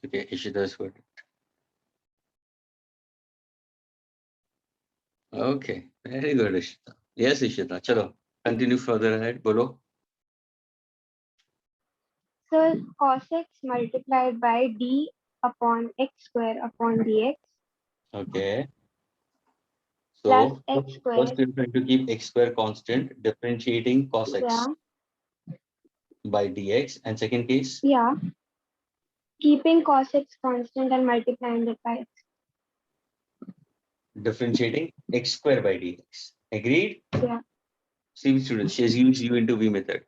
S2: Okay, Ishita's got it. Okay, very good, Ishita. Yes, Ishita. Chalo, continue further ahead. Bolo.
S5: Sir, cos x multiplied by d upon x square upon dx
S2: Okay.
S5: plus
S2: So
S5: x
S2: first
S5: square.
S2: we're trying to keep x square constant, differentiating cos x
S5: Yeah,
S2: by dx. And second case,
S5: yeah. Keeping cos x constant and multiplying it by x.
S2: differentiating x square by dx. Agreed?
S5: Yeah.
S2: See, students, she has used u into v method.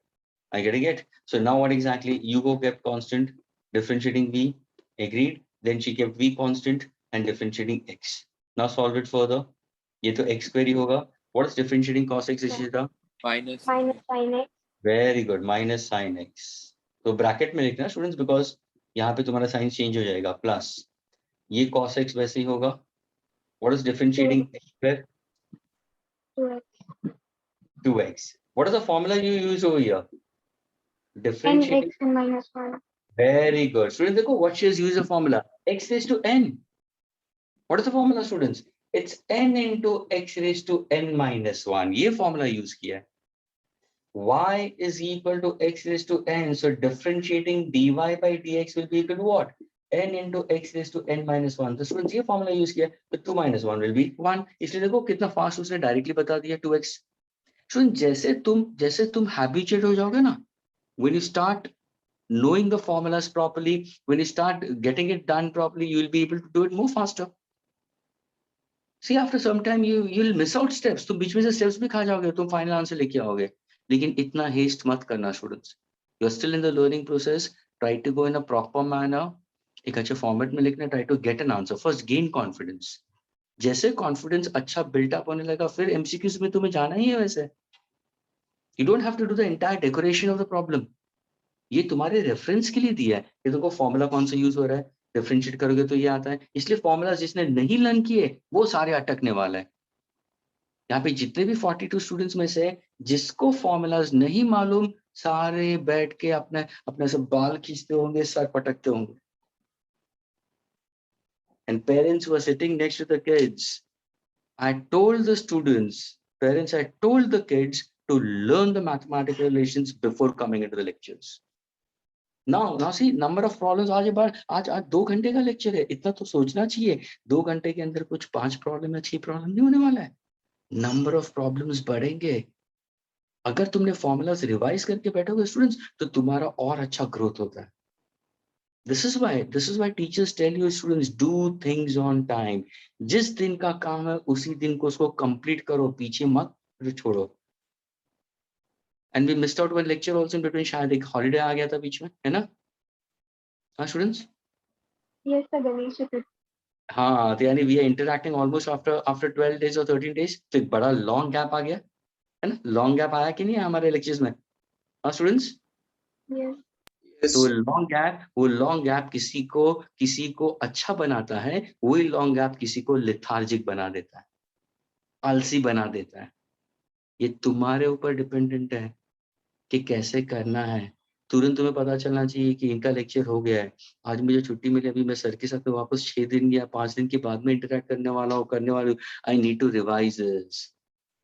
S2: I getting it? So now what exactly? U kept constant, differentiating v. Agreed? Then she kept v constant and differentiating x. Now solve it further. ये तो x square ही होगा. What is differentiating cos x, Ishita?
S4: Minus.
S5: Minus sin x.
S2: Very good. Minus sin x. तो bracket में लिखना students, because यहाँ पे तुम्हारा sign change हो जाएगा. प्लस ये cos x वैसे ही होगा. What is differentiating x square?
S5: 2x.
S2: 2x. What is the formula you use over here? Differentiating.
S5: Nx and minus 1.
S2: Very good. Students, देखो what she has used the formula. X raised to n. What is the formula, students? It's n into x raised to n minus 1. ये formula use किया है. Y is equal to x raised to n. So differentiating dy by dx will be equal to what? N into x raised to n minus 1. तो students ये formula use किया. तो 2 minus 1 will be 1. इसलिए देखो कितना fast उसने directly बता दिया 2x. Students जैसे तुम habituate हो जाओगे ना, when you start knowing the formulas properly, when you start getting it done properly, you will be able to do it more faster. See, after some time you'll miss out steps. तुम बीच में से steps भी खा जाओगे, तुम final answer लेके आओगे. लेकिन इतना haste मत करना students. You're still in the learning process. Try to go in a proper manner. एक अच्छे format में लिखना. Try to get an answer. First, gain confidence. जैसे confidence अच्छा build up होने लगा, फिर MCQs में तुम्हें जाना ही है वैसे. You don't have to do the entire decoration of the problem. ये तुम्हारे रेफरेंस के लिए दिया है. ये देखो फॉर्मूला कौन सा यूज हो रहा है, डिफरेंशिएट करोगे तो ये आता है. इसलिए फॉर्मूला जिसने नहीं लर्न किए वो सारे अटकने वाला है. यहाँ पे जितने भी 42 स्टूडेंट्स में से जिसको फॉर्मूलाज नहीं मालूम, सारे बैठ के अपने अपने से बाल खींचते होंगे, सर पटकते होंगे. And parents were sitting next to the kids. I told the students, parents, I told the kids to learn the mathematical relations before coming into the lectures. Now see, number of problems आज 2 घंटे का lecture है. इतना तो सोचना चाहिए 2 घंटे के अंदर कुछ 5 प्रॉब्लम या 6 प्रॉब्लम नहीं होने वाला है. नंबर ऑफ प्रॉब्लम्स बढ़ेंगे. अगर तुमने फॉर्मूलाज रिवाइज करके बैठोगे स्टूडेंट्स, तो तुम्हारा और अच्छा ग्रोथ होता है. This is why teachers tell you students do things on time. जिस दिन का काम है उसी दिन को उसको कंप्लीट करो, पीछे मत छोड़ो. And we missed out one lecture also in between. शायद एक हॉलीडे आ गया था बीच में, है ना? हाँ स्टूडेंट्स.
S5: Yes, sir, Ganesh.
S2: हाँ, तो यानी we are interacting almost after 12 days or 13 days. तो एक बड़ा long gap आ गया, है ना? Long gap आया कि नहीं हमारे lectures में? हाँ स्टूडेंट्स.
S5: Yes.
S2: तो वो long gap किसी को अच्छा बनाता है, वही long gap किसी को lethargic बना देता है, आलसी बना देता है. ये तुम्हारे ऊपर डिपेंडेंट है कि कैसे करना है. तुरंत तुम्हें पता चलना चाहिए कि इनका लेक्चर हो गया है, आज मुझे छुट्टी मिली, अभी मैं सर के साथ में वापस 6 दिन या 5 दिन के बाद में इंटरेक्ट करने वाला हूँ. I need to revise this.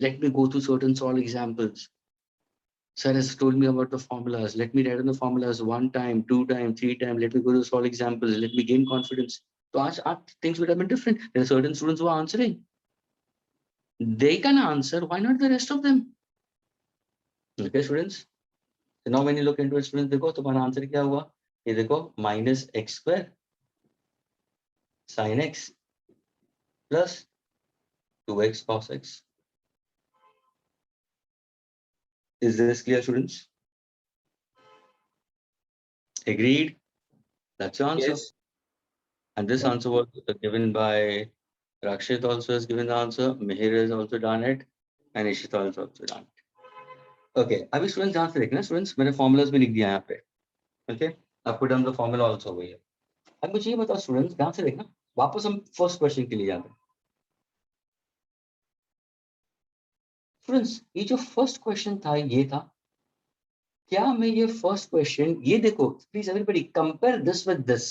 S2: Let me go through certain solve examples. Sir has told me about the formulas. Let me write on the formulas 1 time, 2 time, 3 time. Let me go to solve examples. Let me gain confidence. So आज things would have been different. There are certain students who are answering. They can answer. Why not the rest of them? Okay, students. So now when you look into it, students, देखो तुम्हारा answer क्या हुआ. ये देखो minus x square sin x plus 2x cos x. Is this clear, students? Agreed? That's your answer.
S4: Yes.
S2: And this answer was given by Rakshit also has given the answer. Mihir has also done it. And Ishita has also done it. Okay, अभी students ध्यान से देखना. Students मैंने formulas भी लिख दिया यहाँ पे. Okay, I've put down the formula also over here. अब मुझे ये बताओ students, ध्यान से देखना. वापस हम first question के लिए जाते हैं. Students, ये जो first question था ये था. क्या मैं ये first question, ये देखो, please everybody compare this with this.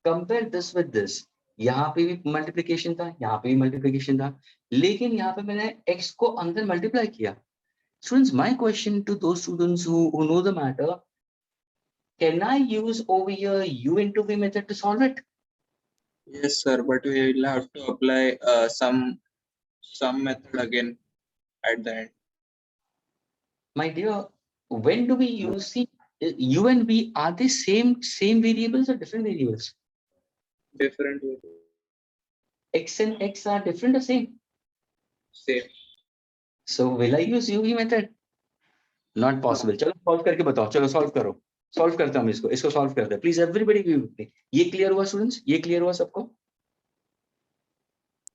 S2: Compare this with this, यहाँ पे भी मल्टीप्लिकेशन था, यहाँ पे भी मल्टीप्लिकेशन था, लेकिन यहाँ पे मैंने x को अंदर मल्टीप्लाई किया. Students, my question to those students who know the matter, can I use over here u into v method to solve it?
S6: Yes, sir. But we will have to apply some method again at the end.
S2: My dear, when do we use, see, u and v, are they same variables or different variables?
S6: Different way.
S2: X and x are different or same?
S6: Same.
S2: So will I use uv method? Not possible. चलो solve करके बताओ, चलो solve करो, solve करता हूँ इसको solve करते हैं. Please everybody be with me. ये clear हुआ students? ये clear हुआ सबको?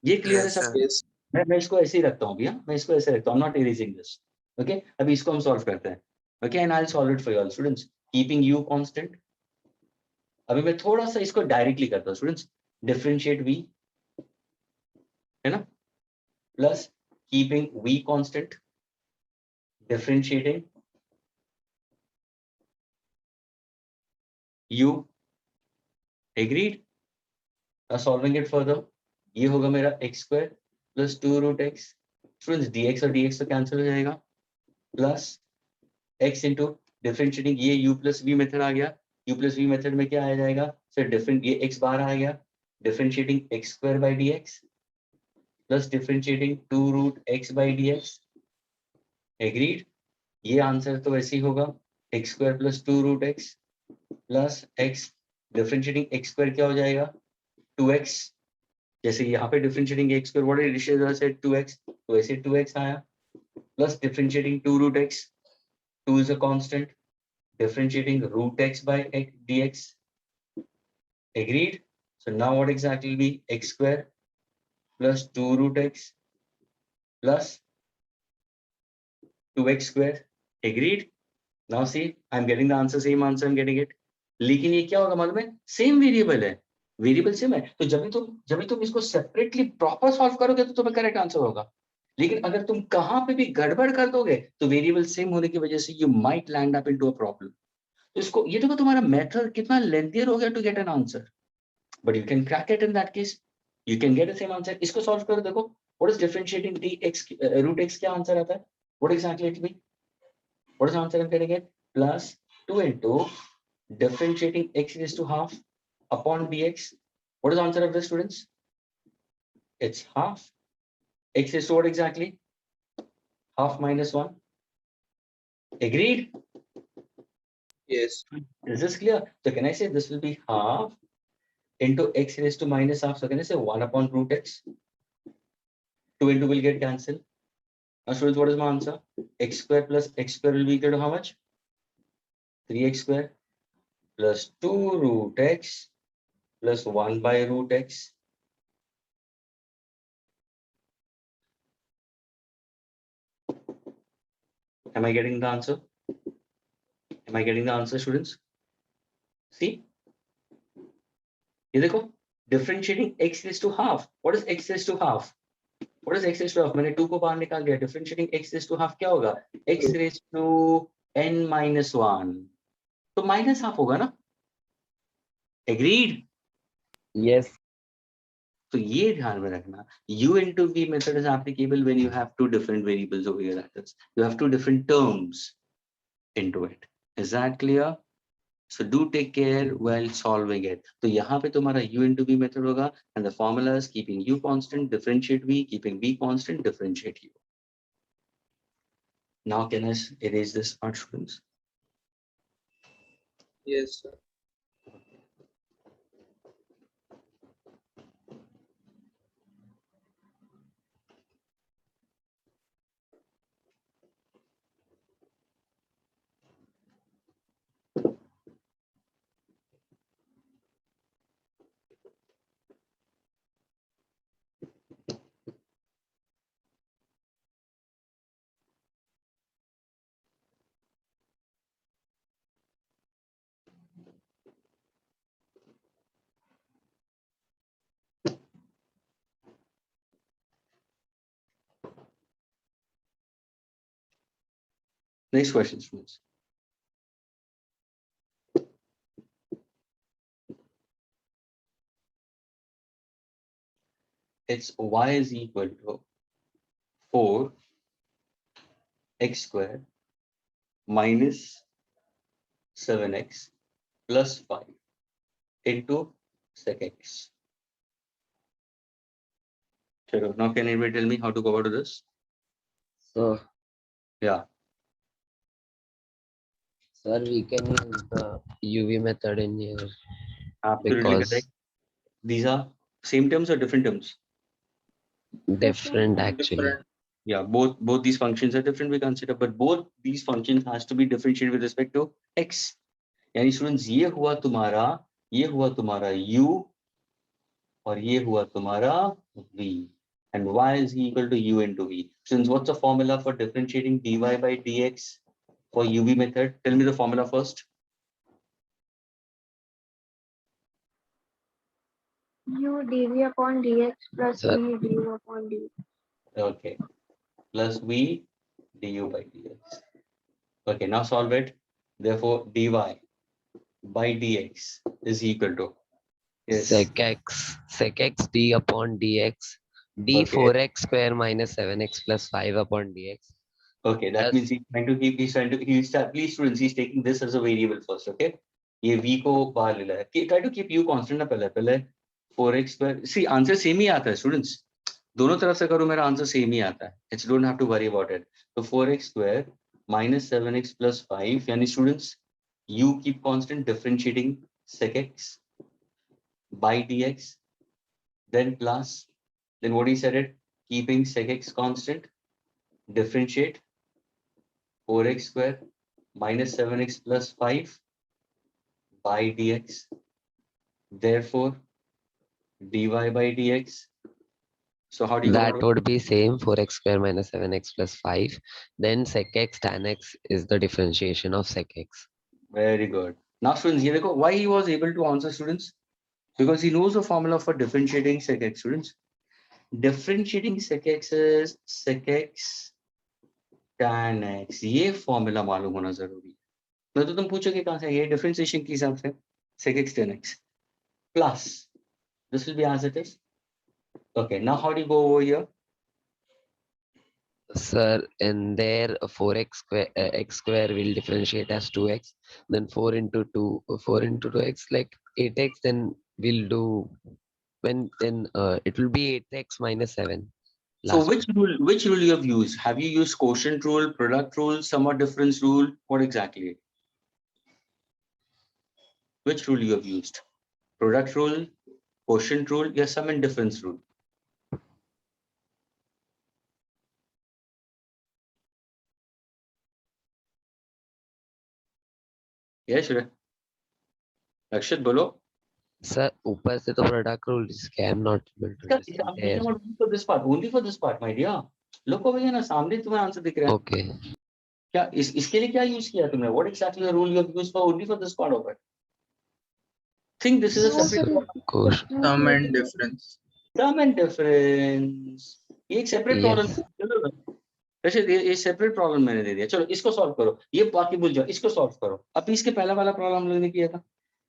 S2: ये clear है
S6: Yes,
S2: सब?
S6: sir. Yes.
S2: मैं इसको ऐसे ही रखता हूँ भैया, मैं इसको ऐसे रखता हूँ, not erasing this. Okay, अभी इसको हम solve करते हैं. Okay, and I'll solve it for you all students. Keeping u constant. अभी मैं थोड़ा सा इसको directly करता हूँ students. Differentiate v, है ना? Plus keeping v constant. Differentiating u. Agreed? Now solving it further. ये होगा मेरा x square plus 2 root x. Students, dx और dx तो cancel हो जाएगा. Plus x into differentiating ये u plus v method आ गया. u plus v method में क्या आ जाएगा? Sir, different ये x बार आ गया. Differentiating x square by dx plus differentiating 2 root x by dx. Agreed? ये आंसर तो वैसे ही होगा. x square plus 2 root x plus x differentiating x square क्या हो जाएगा? 2x. जैसे यहाँ पे differentiating x square, what did Rishad said 2x, तो ऐसे 2x आया, plus differentiating 2 root x, 2 is a constant, differentiating root x by x dx. Agreed? So now what exactly will be x square plus 2 root x plus 2x square. Agreed? Now see, I'm getting the answer, same answer I'm getting it. लेकिन ये क्या होगा मालूम है? Same variable है, variable same है, तो जब भी तुम इसको सेपरेटली प्रॉपर सॉल्व करोगे तो तुम्हें करेक्ट आंसर होगा. लेकिन अगर तुम कहां पे भी गड़बड़ कर दोगे तो वेरिएबल सेम होने की वजह से you might land up into a problem. तो इसको ये देखो तुम्हारा मेथड कितना लेंथियर हो गया to get an answer, but you can crack it in that case, you can get the same answer. इसको सॉल्व करो, देखो what is differentiating dx root x, क्या आंसर आता है? What exactly it be? What is answer I am getting it? Plus 2 into differentiating x raised to half upon dx. What is the answer of this, students? It's half. X is what exactly? Half minus 1. Agreed?
S6: Yes.
S2: Is this clear? So can I say this will be half into x raised to minus half? So can I say 1 upon root x? 2 into will get cancelled. Now students, what is my answer? X square plus x square will be equal to how much? 3x square plus 2 root x plus 1 by root x. Am I getting the answer? Am I getting the answer, students? See? ये देखो, differentiating x raised to half. What is x raised to half? What is x raised to half? मैंने 2 को बाहर निकाल दिया. Differentiating x raised to half क्या होगा? x raised to n minus 1. तो minus half होगा ना? Agreed?
S3: Yes.
S2: तो ये ध्यान में रखना. U into v method is applicable when you have two different variables over here. That is, you have two different terms into it. Is that clear? So do take care while solving it. तो यहाँ पे तुम्हारा u into v method होगा, and the formula is keeping u constant, differentiate v, keeping v constant, differentiate u. Now can I erase this part, students?
S6: Yes, sir.
S2: Next question, students. it's y is equal to 4x square minus 7x plus 5 into sec x. Sure. Now can anybody tell me how to go about this?
S3: So,
S2: Yeah.
S3: sir, we can use the UV method in here
S2: Absolutely
S3: because
S2: correct. These are same terms or different terms?
S3: different actually.
S6: Different.
S2: Yeah, both these functions are different, we consider, but both these functions has to be differentiated with respect to x. यानी students ये हुआ तुम्हारा u और ये हुआ तुम्हारा v, and y is equal to u into v. Since what's the formula for differentiating dy by dx for UV method? Tell me the formula first.
S5: U dv upon dx plus
S3: Sir.
S5: v du upon dv.
S2: Okay, plus v du by dx. Okay, now solve it. Therefore, dy by dx is equal to
S3: Sec x d upon dx d
S2: Okay.
S3: 4x square minus 7x plus 5 upon dx.
S2: Okay, that
S3: Plus-
S2: means please students, he's taking this as a variable first, okay? ये v को बाहर ले लाया. Try to keep u constant ना पहले 4x square. See, answer same ही आता है students. दोनों तरफ से करो मेरा आंसर सेम ही आता है. It's don't have to worry about it. So 4x square minus 7x plus 5, यानी students, you keep constant differentiating sec x by dx, then plus, then what he said it, keeping sec x constant, differentiate 4x square minus 7x plus 5 by dx. Therefore, dy by dx. So how do you go
S3: that
S2: about it?
S3: would be same 4x square minus 7x plus 5. Then sec x tan x is the differentiation of sec x.
S2: Very good. Now, students, here देखो, why he was able to answer, students? Because he knows the formula for differentiating sec x, students. Differentiating sec x is sec x tan x. ये formula मालूम होना जरूरी है. नहीं तो तुम पूछोगे कहाँ से ये differentiation के हिसाब से sec x tan x plus this will be as it is. Okay, now how do you go over here?
S3: Sir, in there 4x square x square will differentiate as 2x. Then 4 into 2x like 8x. Then we'll do then it will be 8x minus 7.
S2: So
S3: Last
S2: which rule you have used? Have you used quotient rule, product rule, somewhat difference rule? What exactly? Which rule you have used? Product rule, quotient rule, yes, sum and difference rule. Yes, sure. Rakshit, bolo.
S3: Sir, ऊपर से तो product rule is I'm not able to understand there.
S2: Only for this part, only for this part, my dear. Look over here ना सामने तुम्हें answer दिख रहा है.
S3: Okay.
S2: क्या इसके लिए क्या यूज किया तुमने? What exactly the rule you have used for only for this part of it? Think this is a separate problem.
S3: Course.
S6: Sum and difference.
S2: Sum and difference. ये एक separate problem.
S3: Yes.
S2: चलो वैसे ये separate problem मैंने दे दिया. चलो इसको solve करो. ये बाकी भूल जाओ. इसको solve करो. अब इसके पहला वाला problem हम लोगों ने किया था.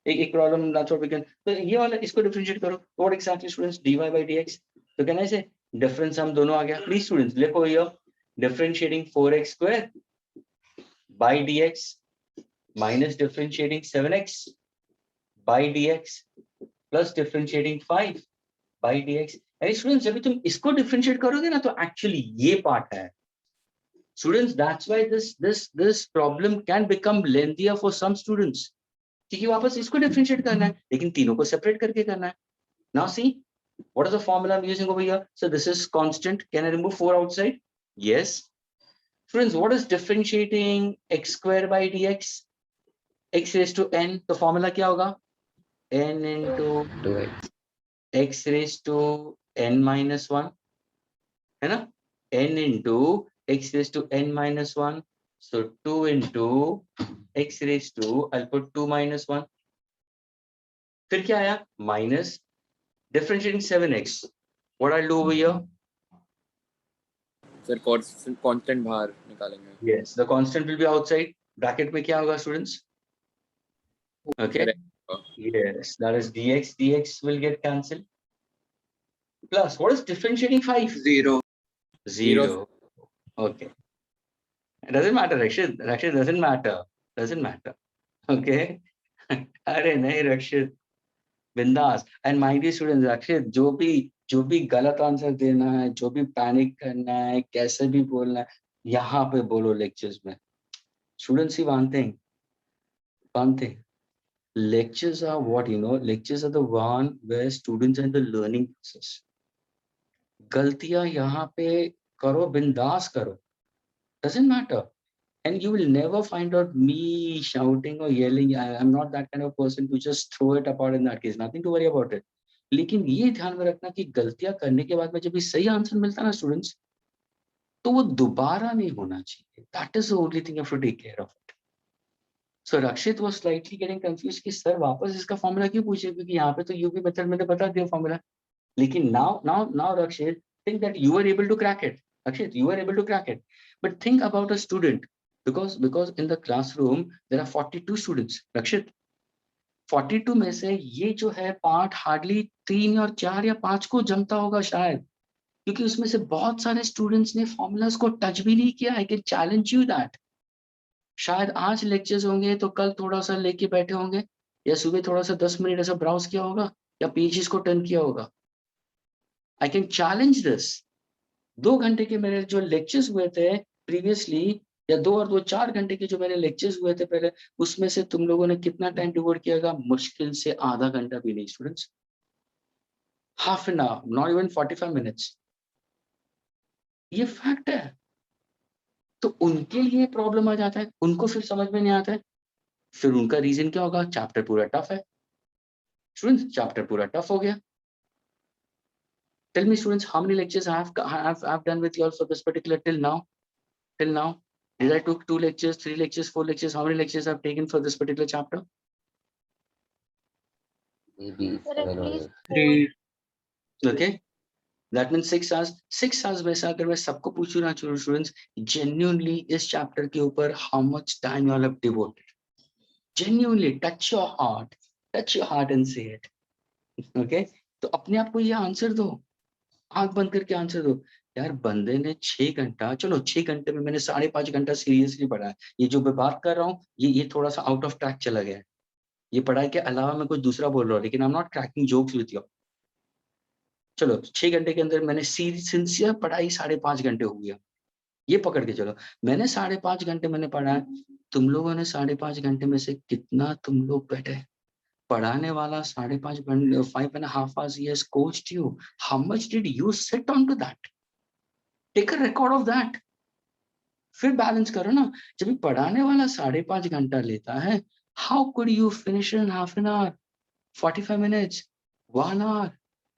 S2: एक problem that's what we can. तो ये वाला इसको differentiate करो. What exactly students? dy by dx. तो can I say difference हम दोनों आ गया. Please students लिखो here. Differentiating 4x square by dx minus differentiating 7x by dx plus differentiating 5 by dx. And students, जब तुम इसको differentiate करोगे ना तो actually ये part है. Students, that's why this problem can become lengthier for some students. क्योंकि वापस इसको differentiate करना है, लेकिन तीनों को separate करके करना है. Now see, what is the formula I'm using over here? So this is constant. Can I remove 4 outside? Yes. Students, what is differentiating x square by dx? X raised to n. The formula क्या होगा? N into
S3: 2x.
S2: x raised to n minus 1. है ना? N into x raised to n minus 1. So 2 into x raised to, I'll put 2 minus 1. फिर क्या आया? Minus differentiating 7x. What I'll do over here?
S4: Sir constant बाहर निकालेंगे.
S2: Yes, the constant will be outside. Bracket में क्या होगा students? Okay. Yes, that is dx. Dx will get cancelled. plus. What is differentiating 5?
S6: 0.
S2: 0. Okay. It doesn't matter, Rakshit. Rakshit doesn't matter. Doesn't matter. Okay. अरे नहीं रक्षित, बिंदास. And mind you students, रक्षित जो भी गलत answer देना है, जो भी पैनिक करना है, कैसे भी बोलना है, यहाँ पे बोलो लेक्चर्स में. Students, see one thing. Lectures are what, lectures are the one where students are in the learning process. गलतियां यहाँ पे करो, बिंदास करो. Doesn't matter. And you will never find out me shouting or yelling. I'm not that kind of person to just throw it apart in that case. Nothing to worry about it. लेकिन ये ध्यान में रखना कि गलतियां करने के बाद में जब भी सही आंसर मिलता है ना स्टूडेंट्स, तो वो दोबारा नहीं होना चाहिए. That is the only thing you have to take care of it. So Rakshit was slightly getting confused कि सर वापस इसका फॉर्मूला क्यों पूछे, क्योंकि यहाँ पे तो यूपी मेथड में तो बता दिया फॉर्मूला. लेकिन now Rakshit, think that you were able to crack it. Rakshit, you were able to crack it. But think about a student, because in the classroom there are 42 students. Rakshit, 42 में से ये जो है part hardly 3 और 4 या 5 को जमता होगा शायद, क्योंकि उसमें से बहुत सारे स्टूडेंट्स ने फॉर्मूलाज को टच भी नहीं किया. I can challenge you that. शायद आज लेक्चर्स होंगे तो कल थोड़ा सा लेके बैठे होंगे, या सुबह थोड़ा सा 10 मिनट ऐसा ब्राउज किया होगा, या पेजेस को टर्न किया होगा. I can challenge this. 2 घंटे के मेरे जो लेक्चर्स हुए थे प्रीवियसली, या 2 और 2 4 घंटे के जो मेरे लेक्चर्स हुए थे पहले, उसमें से तुम लोगों ने कितना टाइम डिवोट किया? मुश्किल से आधा घंटा भी नहीं students. Half an hour, not even 45 minutes. ये फैक्ट है. तो उनके लिए प्रॉब्लम आ जाता है, उनको फिर समझ में नहीं आता है. फिर उनका रीजन क्या होगा? चैप्टर पूरा टफ है स्टूडेंट्स, चैप्टर पूरा टफ हो गया. Tell me students, how many lectures I have done with you all for this particular till now? Did I took 2 lectures, 3 lectures, 4 lectures? How many lectures I've taken for this particular chapter?
S3: Maybe
S8: Sir, at
S3: 7 or
S8: least
S6: 3.
S2: Okay, that means 6 hours. 6 hours में से अगर मैं सबको पूछूं ना students, genuinely इस chapter के ऊपर how much time you all have devoted? Genuinely touch your heart and say it. Okay, तो अपने आप को ये आंसर दो, आंख बंद करके आंसर दो. यार बंदे ने 6 घंटा, चलो 6 घंटे में मैंने 5.5 घंटा सीरियसली पढ़ा है. ये जो मैं बात कर रहा हूँ ये थोड़ा सा आउट ऑफ ट्रैक चला गया है. ये पढ़ाई के अलावा मैं कुछ दूसरा बोल रहा हूँ, लेकिन I am not cracking jokes with you. चलो 6 घंटे के अंदर मैंने सिंसियर पढ़ाई 5.5 घंटे हो गया. ये पकड़ के चलो, मैंने 5.5 घंटे मैंने पढ़ा है. तुम लोगों ने 5.5 घंटे में से कितना तुम लोग बैठे? पढ़ाने वाला 5.5 घंटे, 5.5 hours he has coached you. How much did you sit onto that? Take a record of that. फिर बैलेंस करो ना. जब भी पढ़ाने वाला 5.5 घंटा लेता है, how could you finish in half an hour, 45 minutes, 1 hour,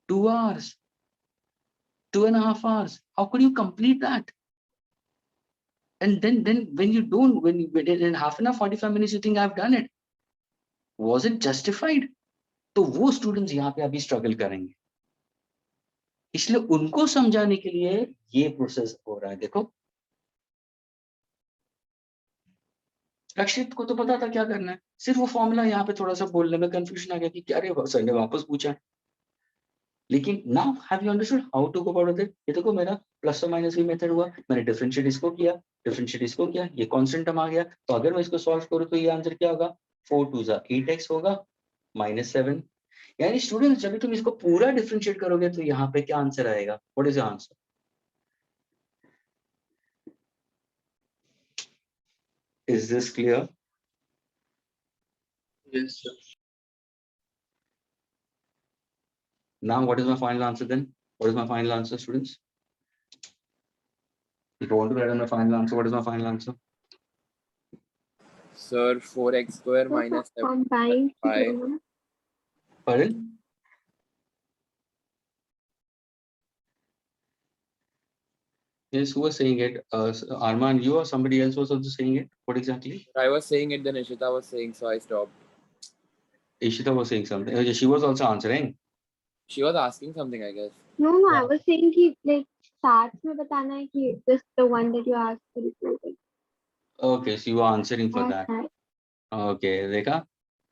S2: 2 hours, 2.5 hours? How could you complete that? And then when you don't, when in half an hour, 45 minutes, you think I've done it. Was it justified? तो वो students यहाँ पे अभी struggle करेंगे. इसलिए उनको समझाने के लिए ये प्रोसेस हो रहा है. देखो रक्षित को तो पता था क्या करना है, सिर्फ वो फॉर्मूला यहाँ पे थोड़ा सा बोलने में कंफ्यूजन आ गया कि क्या रे सर ने वापस पूछा. लेकिन now have you understood how to go about it? ये देखो मेरा प्लस और माइनस भी मेथड हुआ, मैंने डिफरेंशिएट इसको किया, ये कांस्टेंट टर्म आ गया. तो अगर मैं इसको सॉल्व करूँ तो ये आंसर क्या होगा? 4 2 8x होगा -7. यानी स्टूडेंट्स जब तुम इसको पूरा डिफरेंशिएट करोगे तो यहाँ पे क्या आंसर आएगा? What is the answer? Is this clear?
S6: Yes, sir.
S2: Now what is my final answer then? What is my final answer, students? If you want to write down my final answer, what is my final answer?
S4: Sir, 4x square minus 7
S5: Combined.
S4: 5.
S2: Pardon? Yes, who was saying it? Arman, you or somebody else was also saying it? What exactly?
S4: I was saying it, then Ishita was saying, so I stopped.
S2: Ishita was saying something. Okay, she was also answering.
S4: She was asking something, I guess.
S5: No, I was saying कि like साथ में बताना है कि this the one that you asked for reported.
S2: Okay, so you are answering for that.
S5: Right.
S2: Okay, देखा?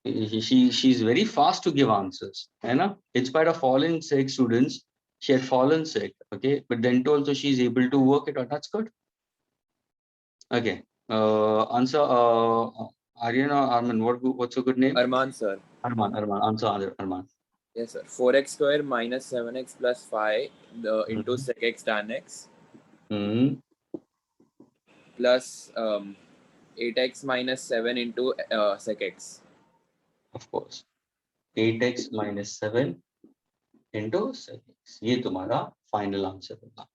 S2: She's very fast to give answers, है ना? In spite of falling sick students, She had fallen sick, okay, but then told so she's able to work it out. That's good. Okay. Answer. Aryan or Arman? What's a good name?
S4: Arman, sir.
S2: Arman. Answer. Arman.
S4: Yes, sir. 4x square minus 7x plus 5 into
S2: Mhm.
S4: sec x tan x
S2: Hmm.
S4: plus 8x minus 7 into sec x.
S2: Of course. 8x minus 7 into 6. ये तुम्हारा final answer होगा.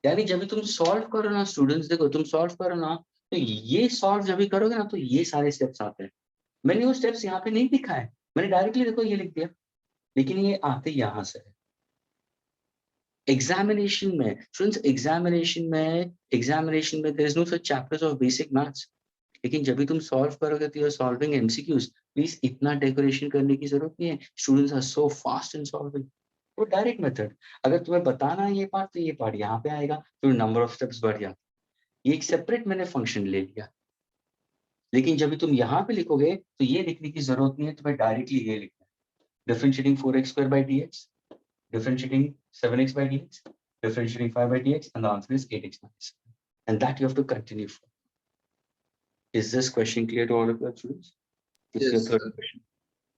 S2: यानी जब भी तुम solve करो ना students, देखो तुम सॉल्व करो ना, तो ये सॉल्व जब भी करोगे ना तो ये सारे स्टेप्स आते हैं. मैंने वो स्टेप्स यहाँ पे नहीं लिखा है, मैंने डायरेक्टली देखो ये लिख दिया, लेकिन ये आते यहाँ से. एग्जामिनेशन में स्टूडेंट्स, एग्जामिनेशन में there is no such chapters of basic maths. लेकिन जब भी तुम सॉल्व करोगे तो you are solving MCQs. Please इतना डेकोरेशन करने की जरूरत नहीं है. Students are so fast in solving. वो डायरेक्ट मेथड. अगर तुम्हें बताना है ये पार्ट तो ये पार्ट यहाँ पे आएगा, तो नंबर ऑफ स्टेप्स बढ़ जाता. ये एक सेपरेट मैंने फंक्शन ले लिया. लेकिन जब भी तुम यहाँ पे लिखोगे तो ये लिखने की जरूरत नहीं है, तुम्हें डायरेक्टली ये लिखना है. Differentiating 4x square by dx, differentiating 7x by dx, differentiating 5 by dx, and the answer is 8x minus 7. And that you have to continue for. Is this question clear to all of you students? This is your
S6: Yes,
S2: third
S6: sir.
S2: question.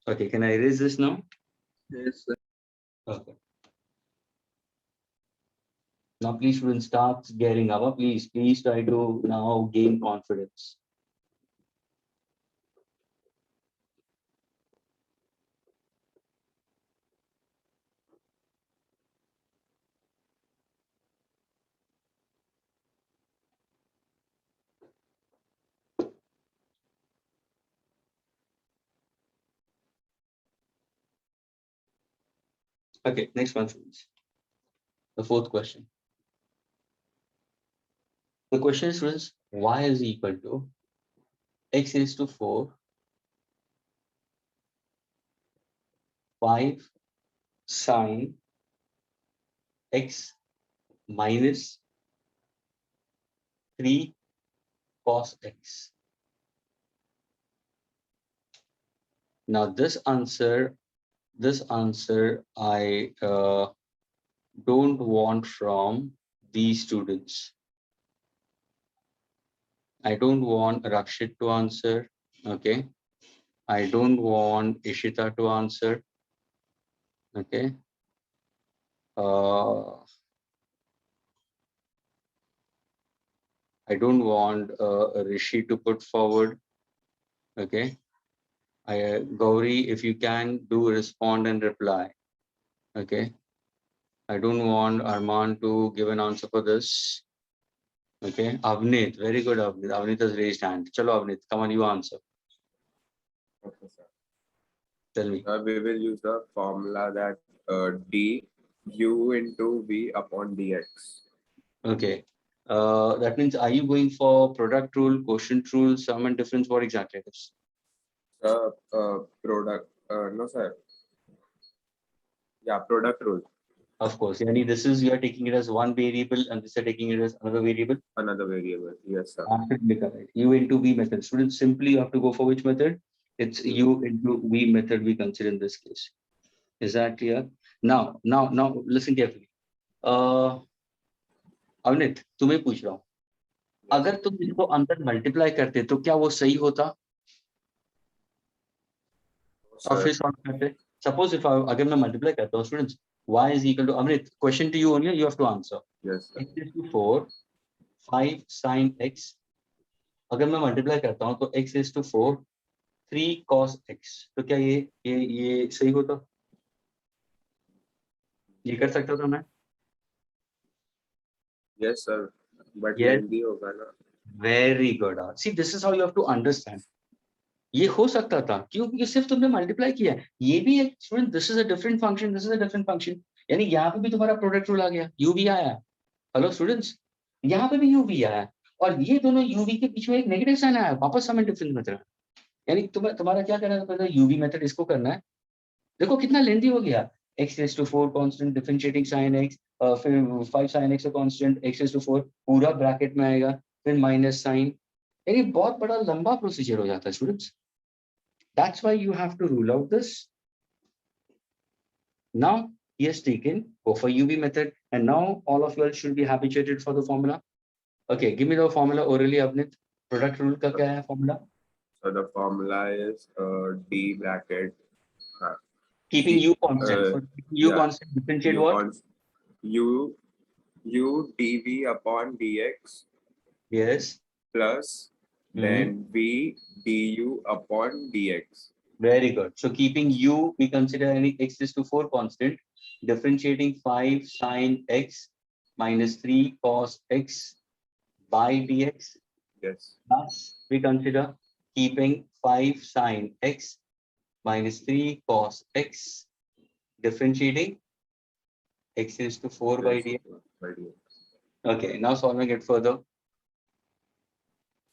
S2: Okay, can I erase this now?
S6: Yes, sir.
S2: Okay. Now please students start gearing up. Please try to now gain confidence. Okay, next one students. The fourth question. The question is students, y is equal to x raised to 4, 5 sine x minus 3 cos x. Now this answer I don't want from these students. I don't want Rakshit to answer. Okay. I don't want Ishita to answer. Okay. I don't want Rishi to put forward. Okay. Gauri, if you can do respond and reply. Okay. I don't want Arman to give an answer for this. Okay. Avnit, very good. Avnit has raised hand. Chalo Avnit, come on, you answer.
S4: Okay, sir.
S2: Tell me.
S4: We will use the formula that d u into v upon dx.
S2: Okay. That means, are you going for product rule, quotient rule, sum and difference? What exactly it is?
S4: Product. No, sir. Yeah, product rule.
S2: Of course. Yani this is, you are taking it as one variable and this are taking it as another variable.
S4: Another variable. Yes, sir.
S2: Absolutely correct. U into V method. Students, simply you have to go for which method? It's U into V method we consider in this case. Is that clear? Now listen carefully. Avneet, तुम्हें पूछ रहा हूँ, अगर तुम इसको अंदर multiply करते तो क्या वो सही होता? और फिर सॉल्व करते? Suppose if अगर मैं मल्टीप्लाई करता हूँ students, y is equal to, Avneet, question to you only, you have to answer.
S4: Yes, sir.
S2: x is to 4, 5 sin x. अगर मैं मल्टीप्लाई करता हूँ तो x is to 4, 3 cos x. तो क्या ये सही होता? ये कर सकता था मैं?
S4: Yes, sir. But
S2: Yes.
S4: lengthy होगा ना.
S2: Very good. See, this is how you have to understand. ये हो सकता था, क्यों? क्योंकि सिर्फ तुमने मल्टीप्लाई किया है. ये भी एक student, this is a different function, this is a different function. यानी यहाँ पे भी तुम्हारा प्रोडक्ट रूल आ गया, u भी आया. हेलो स्टूडेंट्स, यहाँ पे भी u भी आया और ये दोनों u v के बीच में एक नेगेटिव साइन आया, वापस सम एंड डिफरेंस मेथड. यानी तुम्हारा क्या करना है, पहले u v मेथड इसको करना है. देखो कितना लेंथी हो गया. x raised to 4 constant, differentiating sin x, फिर 5 sin x constant, x raised to 4 पूरा ब्रैकेट में आएगा, फिर माइनस साइन. यानी बहुत बड़ा लंबा प्रोसीजर हो जाता है students. That's why you have to rule out this. Now he has taken, go for UV method, and now all of you all should be habituated for the formula. Okay, give me the formula orally, Avnit. Product rule का क्या है formula?
S4: So the formula is D bracket
S2: Keeping U constant. For keeping U
S4: yeah,
S2: constant, differentiate
S4: U
S2: what?
S4: U dV upon dx
S2: Yes.
S4: plus then V du upon dx.
S2: Very good. So keeping U, we consider any x is to 4 constant, differentiating 5 sine x minus 3 cos x by dx.
S4: Yes.
S2: Plus, we consider keeping 5 sine x minus 3 cos x, differentiating x is to 4 by dx.
S4: By dx.
S2: Okay, now solving it further.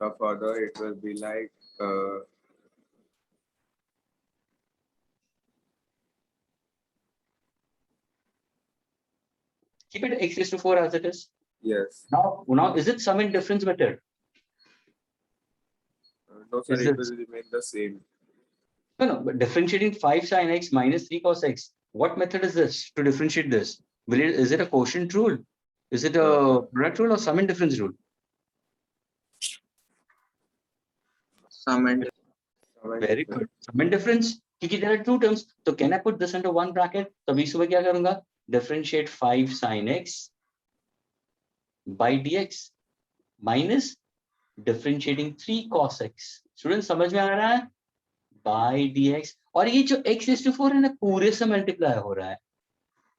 S4: So further it will be like
S2: Keep it x is to 4 as it is.
S4: yes.
S2: Now is it sum and difference method?
S4: No, sir,
S2: Is
S4: it
S2: it-
S4: will remain the same.
S2: No, but differentiating 5 sine x minus 3 cos x. What method is this to differentiate this? Is it a quotient rule? Is it a product rule or sum and difference rule?
S6: Sum and
S2: Very good. Sum and difference. Because there are two terms. So can I put this under one bracket? So अभी सुबह क्या करूँगा? Differentiate 5 sine x by dx minus differentiating 3 cos x. Students समझ में आ रहा है? By dx. और ये जो x is to 4 है ना, पूरे से मल्टीप्लाई हो रहा है.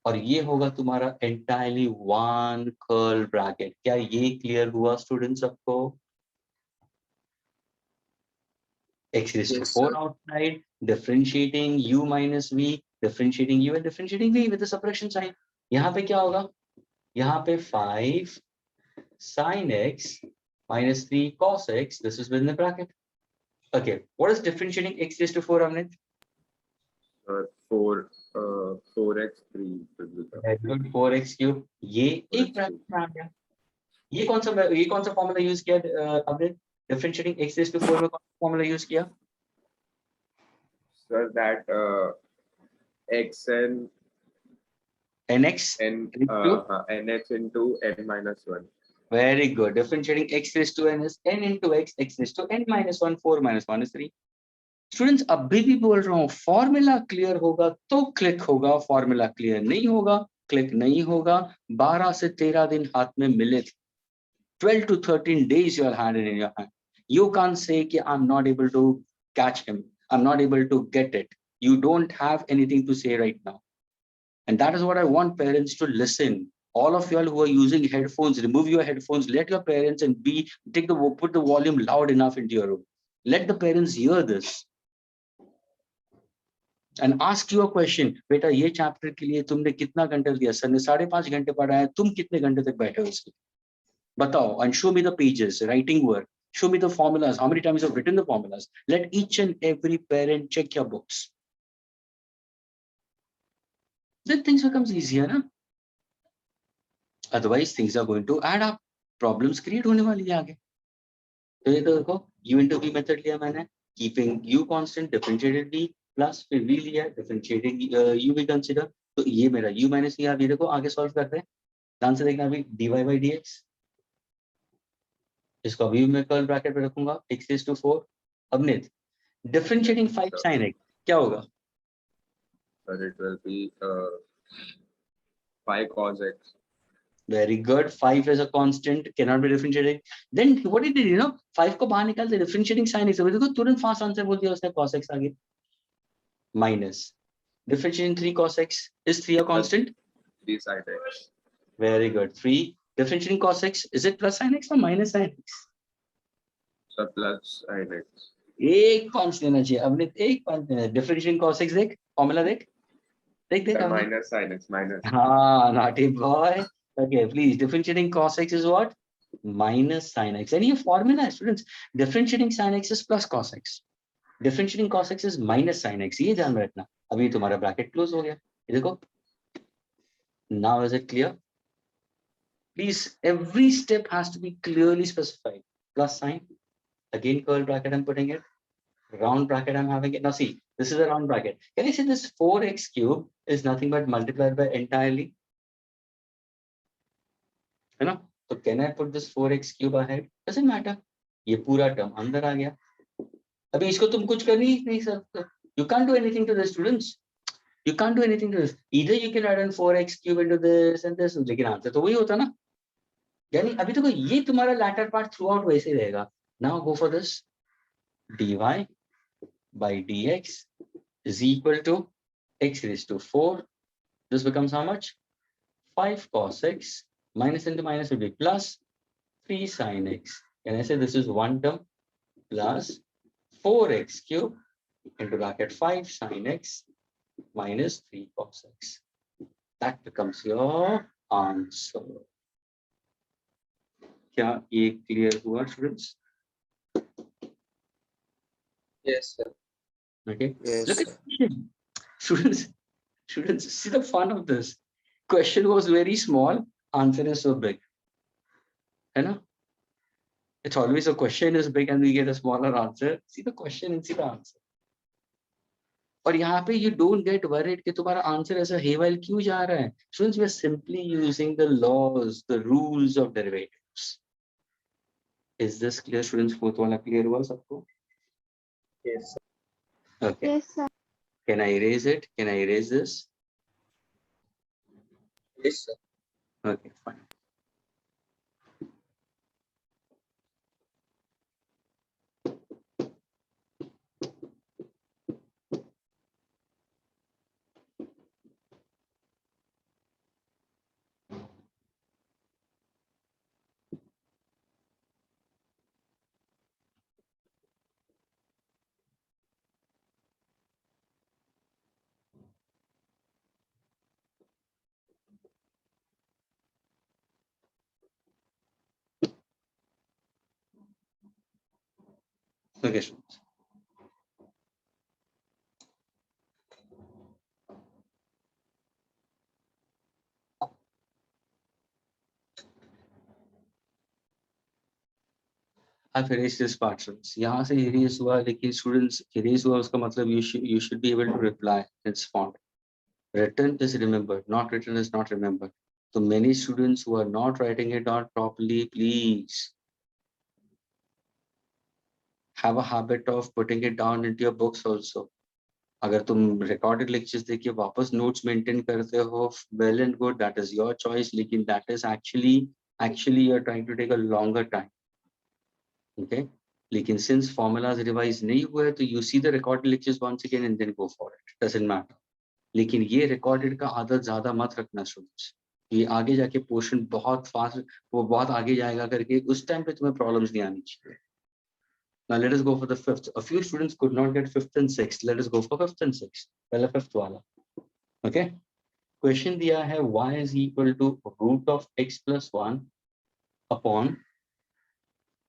S2: और ये होगा तुम्हारा entirely one curl bracket. क्या ये क्लियर हुआ स्टूडेंट सबको? X is to
S6: Yes,
S2: 4
S6: sir.
S2: outside, differentiating u minus v, differentiating u and differentiating v with the subtraction sign. यहाँ पे क्या होगा? यहाँ पे 5 sin x minus 3 cos x. This is within the bracket. Okay, what is differentiating x is to 4, Amrit?
S4: 4x 3
S2: Good, 4x cube. ये एक bracket में आ गया. ये कौन सा फॉर्मूला यूज किया अमृत? डिफरेंशिएटिंग x is to 4 में कौन सा फॉर्मूला यूज किया?
S4: So that x and
S2: nx
S4: nx into n minus 1.
S2: Very good. Differentiating x raised to n is n into x raised to n minus 1, 4 minus 1 is 3. Students अभी भी बोल रहा हूँ, formula clear होगा तो click होगा, formula clear नहीं होगा क्लिक नहीं होगा. 12 से 13 दिन हाथ में मिले थे. 12 to 13 days you are handed in your hand. You can't say कि I'm not able to catch him. I'm not able to get it. You don't have anything to say right now. And that is what I want parents to listen. All of you all who are using headphones, remove your headphones. Let your parents and put the volume loud enough into your room. Let the parents hear this. And ask you a question. बेटा ये chapter के लिए तुमने कितना घंटा दिया? Sir ने 5.5 घंटे पढ़ा है. तुम कितने घंटे तक बैठे हो इसके? Batao, and show me the pages, writing work. Show me the formulas. How many times you've written the formulas? Let each and every parent check your books. Then things becomes easier, na? Otherwise, things are going to add up. Problems create होने वाली है आगे. तो ये तो देखो, u into v method लिया मैंने. Keeping u constant, differentiated v plus फिर v लिया, differentiating u भी consider. तो ये मेरा u minus लिया. अभी देखो आगे solve कर रहे हैं. ध्यान से देखना अभी dy by dx. इसको अभी मैं कर्ल ब्रैकेट में रखूंगा. x is to 4. Avneet, differentiating 5 sin x क्या होगा?
S4: So it will be 5 cos x.
S2: Very good. 5 is a constant, cannot be differentiated. Then what it did, 5 को बाहर निकाल दे, differentiating sin x. देखो तुरंत फास्ट आंसर बोल दिया उसने, cos x आगे. Minus differentiating 3 cos x. Is 3 a constant?
S4: 3 sin x.
S2: Very good. 3 differentiating cos x. Is it plus sin x or minus sin x?
S4: So plus sin x.
S2: एक constant लेना चाहिए. अवनीत एक constant. Differentiating cos x देख, formula देख. देख
S4: So
S2: Avneet.
S4: minus sin x minus.
S2: Ah, naughty boy. Okay, please. Differentiating cos x is what? Minus sin x. And your formula, students, differentiating sin x is plus cos x. Differentiating cos x is minus sin x. ये ध्यान में रखना. अभी तुम्हारा bracket close हो गया. ये देखो. Now is it clear? Please, every step has to be clearly specified. Plus sign. Again, curl bracket I'm putting it. Round bracket I'm having it. Now see, This is a round bracket. Can I say this 4x cube is nothing but multiplied by entirely? है ना? So can I put this 4x cube ahead? Doesn't matter. ये पूरा term अंदर आ गया. अभी इसको तुम कुछ कर नहीं सकते. You can't do anything to the students. You can't do anything to this. Either you can add in 4x cube into this and this, लेकिन आंसर तो वही होता ना. यानी अभी तो ये तुम्हारा latter part throughout वैसे ही रहेगा. Now go for this. dy by dx is equal to x raised to 4. This becomes how much? 5 cos x minus into minus will be plus 3 sin x. Can I say this is one term plus 4x cube into bracket 5 sin x minus 3 cos x. That becomes your answer. क्या ये clear हुआ students?
S6: Yes, sir.
S2: Okay.
S4: Yes,
S2: Look at
S4: sir.
S2: question. Students, see the fun of this. Question was very small, answer is so big. है ना? It's always a question is big and we get a smaller answer. See the question and see the answer. और यहाँ पे you don't get worried कि तुम्हारा answer ऐसा haywire क्यों जा रहा है? Students, we are simply using the laws, the rules of derivatives. Is this clear, students? Fourth वाला clear हुआ सबको?
S6: Yes, sir.
S2: Okay.
S5: Yes, sir.
S2: Can I erase it? Can I erase this?
S6: Yes, sir.
S2: Okay, fine. Okay, students. I've erased this part, students. यहाँ से erase हुआ, लेकिन students erase हुआ उसका मतलब you should be able to reply. It's font. Written is remembered, not written is not remembered. So many students who are not writing it down properly, please have a habit of putting it down into your books also. अगर तुम recorded lectures देखिए वापस notes maintain करते हो, well and good, that is your choice. लेकिन that is actually you're trying to take a longer time. Okay. लेकिन since formulas revise नहीं हुए तो you see the recorded lectures once again and then go for it. Doesn't matter. लेकिन ये recorded का आदत ज्यादा मत रखना students. ये आगे जाके पोर्शन बहुत फास्ट, वो बहुत आगे जाएगा करके उस टाइम पे तुम्हें प्रॉब्लम्स नहीं आनी चाहिए. Now let us go for the fifth. A few students could not get fifth and sixth. Let us go for fifth and sixth. पहला fifth वाला. Okay. Question दिया है y is equal to root of x plus 1 upon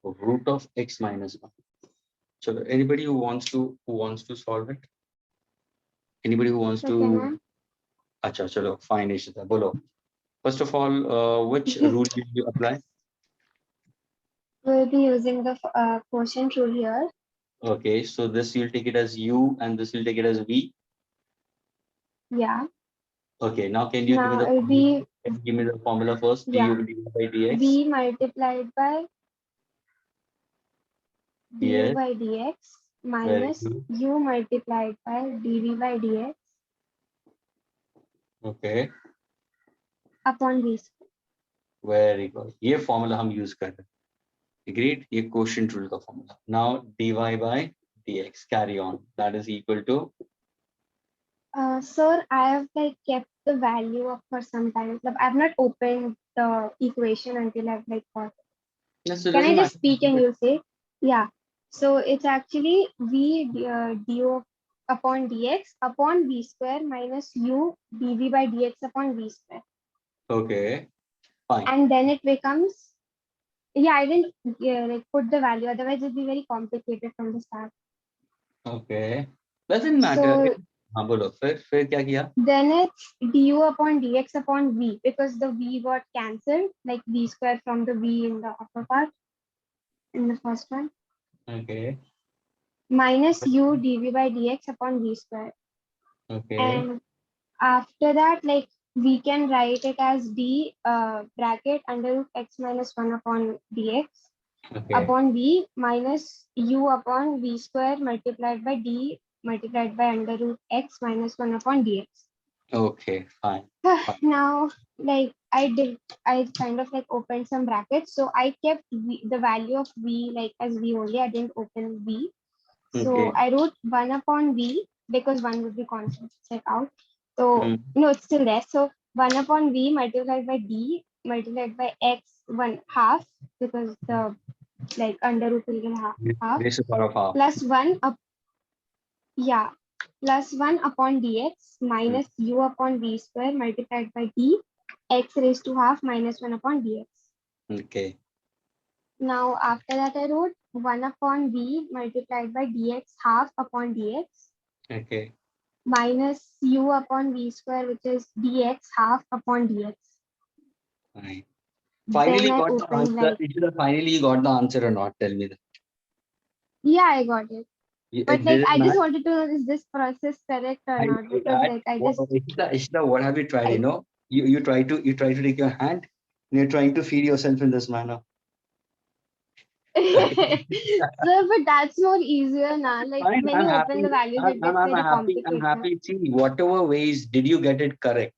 S2: root of x minus 1. So anybody who wants to solve it? Anybody who wants to?
S5: Second.
S2: अच्छा चलो fine Ishita बोलो. First of all, which rule will you apply?
S5: We'll be using the quotient rule here.
S2: Okay, so this you'll take it as u and this will take it as v.
S5: Yeah.
S2: Okay, now can you
S5: Now it'll be
S2: give me the formula first?
S5: Yeah.
S2: du by dx.
S5: v multiplied by du
S2: Yes.
S5: by dx minus
S2: good.
S5: u multiplied by dv by dx
S2: Okay,
S5: upon v square.
S2: very good. ये formula हम use कर रहे हैं. Agreed? ये quotient rule का formula. Now dy by dx. Carry on. That is equal to.
S5: Sir, I have like kept the value up for some time. Like, I've not opened the equation until I've like got it.
S2: Yes, it
S5: Can I
S2: doesn't
S5: just
S2: matter.
S5: speak and you'll say? Yeah. So it's actually v du upon dx upon v square minus u dv by dx upon v square.
S2: Okay, fine.
S5: And then it becomes, yeah, I didn't like put the value, otherwise it'd be very complicated from the start.
S2: Okay, doesn't matter.
S5: So
S2: हाँ बोलो फिर क्या किया?
S5: then it's du upon dx upon v, because the v got cancelled, like v square from the v in the upper part in the first one.
S2: Okay.
S5: minus u dv by dx upon v square.
S2: Okay.
S5: And after that, like we can write it as d bracket under root x minus 1 upon dx
S2: Okay.
S5: upon v minus u upon v square multiplied by d multiplied by under root x minus 1 upon dx.
S2: Okay. Fine.
S5: Now, like I kind of like opened some brackets. So I kept the value of v like as v only. I didn't open v. So
S2: Okay.
S5: I wrote 1 upon v because 1 would be constant set out. So
S2: Hmm.
S5: no, it's still there. So 1 upon v multiplied by d multiplied by x 1 half because the like under root will get half
S2: Raised to power of half.
S5: plus 1 up, yeah, plus 1 upon dx minus u upon v square multiplied by d x raised to half minus 1 upon dx.
S2: Okay.
S5: Now after that I wrote 1 upon v multiplied by dx half upon dx
S2: Okay.
S5: minus u upon v square, which is dx half upon dx.
S2: Fine. Finally
S5: Then I
S2: got the
S5: opened
S2: answer.
S5: like,
S2: Ishita, finally you got the answer or not? Tell me that.
S5: yeah, I got it. But
S2: It
S5: like
S2: didn't
S5: I just
S2: matter.
S5: wanted to know, is this process correct or not? Because like I just
S2: Ishita, what have you tried? You
S5: I-
S2: know, you try to take your hand and you're trying to feed yourself in this manner.
S5: Sir, but that's more easier now. Like
S2: Fine,
S5: when
S2: I'm
S5: you
S2: happy.
S5: open the values, it gets
S2: I'm
S5: very
S2: happy. I'm
S5: complicated.
S2: happy. See, whatever ways did you get it correct?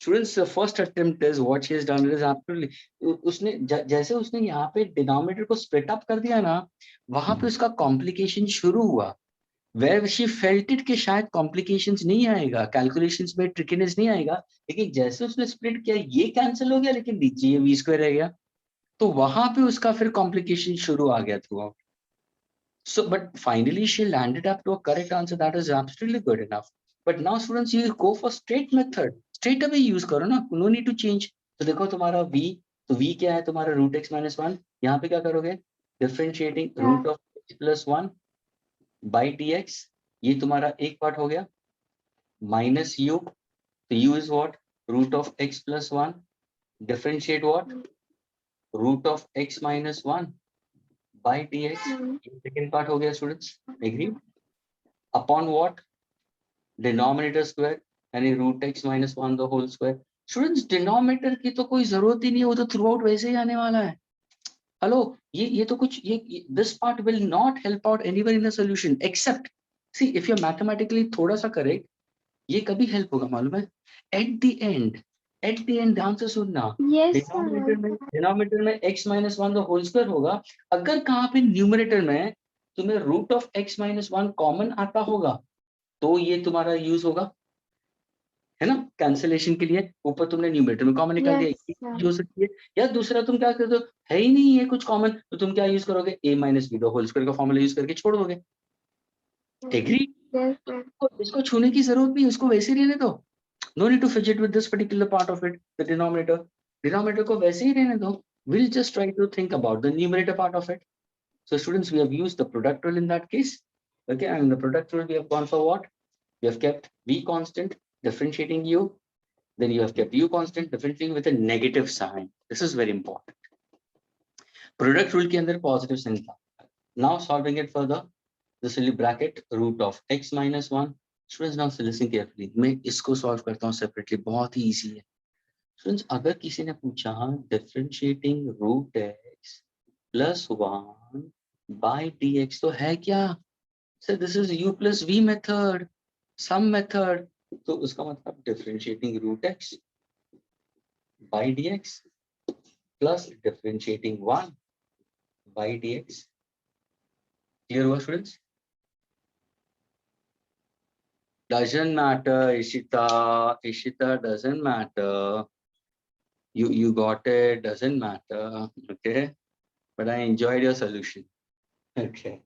S2: Students, the first attempt is what she has done is absolutely. उसने जैसे उसने यहाँ पे denominator को split up कर दिया ना, वहां पे उसका कॉम्प्लिकेशन शुरू हुआ. Where she felt it कि शायद complications नहीं आएगा, calculations में trickiness नहीं आएगा, लेकिन जैसे उसने split किया ये cancel हो गया, लेकिन नीचे ये v square रह गया, तो वहां पे उसका फिर complication शुरू आ गया throughout. So, but finally she landed up to a correct answer. That is absolutely good enough. But now students, you go for straight method. Straight away use करो ना, no need to change. तो देखो तुम्हारा v, तो v क्या है तुम्हारा root x minus 1. यहाँ पे क्या करोगे? Differentiating root of x plus 1 by dx. ये तुम्हारा एक पार्ट हो गया. Minus u. So u is what? Root of x plus 1. Differentiate what? Root of x minus 1 by dx. Second part हो गया students. Agree? Upon what? Denominator square यानी root x minus 1 the whole square. Students, denominator की तो कोई जरूरत ही नहीं है, वो तो throughout वैसे ही आने वाला है. Hello, ये तो कुछ ये this part will not help out anywhere in the solution except see if you're mathematically थोड़ा सा correct, ये कभी help होगा मालूम है? At the end ध्यान से सुनना.
S5: yes,
S2: डिनोमिनेटर में x minus 1 the whole square होगा. अगर कहाँ पे न्यूमरेटर में तुम्हें root of x minus 1 common आता होगा तो ये तुम्हारा यूज होगा, है ना, कैंसिलेशन के लिए. ऊपर तुमने न्यूमरेटर में कॉमन निकाल दिया, ये हो सकती है. या दूसरा तुम क्या करते हो, है ही नहीं है कुछ कॉमन, तो तुम क्या यूज करोगे? a minus b the whole square का फॉर्मूला यूज करके छोड़ दोगे. एग्री? इसको छूने की जरूरत नहीं, इसको वैसे ही रहने दो. No need to fidget with this particular part of it, the denominator. Denominator को वैसे ही रहने दो. We'll just try to think about the numerator part of it. So students, we have used the product rule in that case. Okay, and in the product rule we have gone for what? We have kept v constant, differentiating u. Then you have kept u constant, differentiating with a negative sign. This is very important. Product rule के अंदर positive sign था. Now solving it further, this will be bracket root of x minus 1. Students, now listen carefully. मैं इसको solve करता हूँ separately. बहुत ही easy है. Students, अगर किसी ने पूछा differentiating root x plus 1 by dx तो है क्या? So this is u plus v method, sum method. तो उसका मतलब differentiating root x by dx plus differentiating 1 by dx. Clear हुआ students? Doesn't matter, Ishita doesn't matter. You got it, doesn't matter. Okay, but I enjoyed your solution. Okay,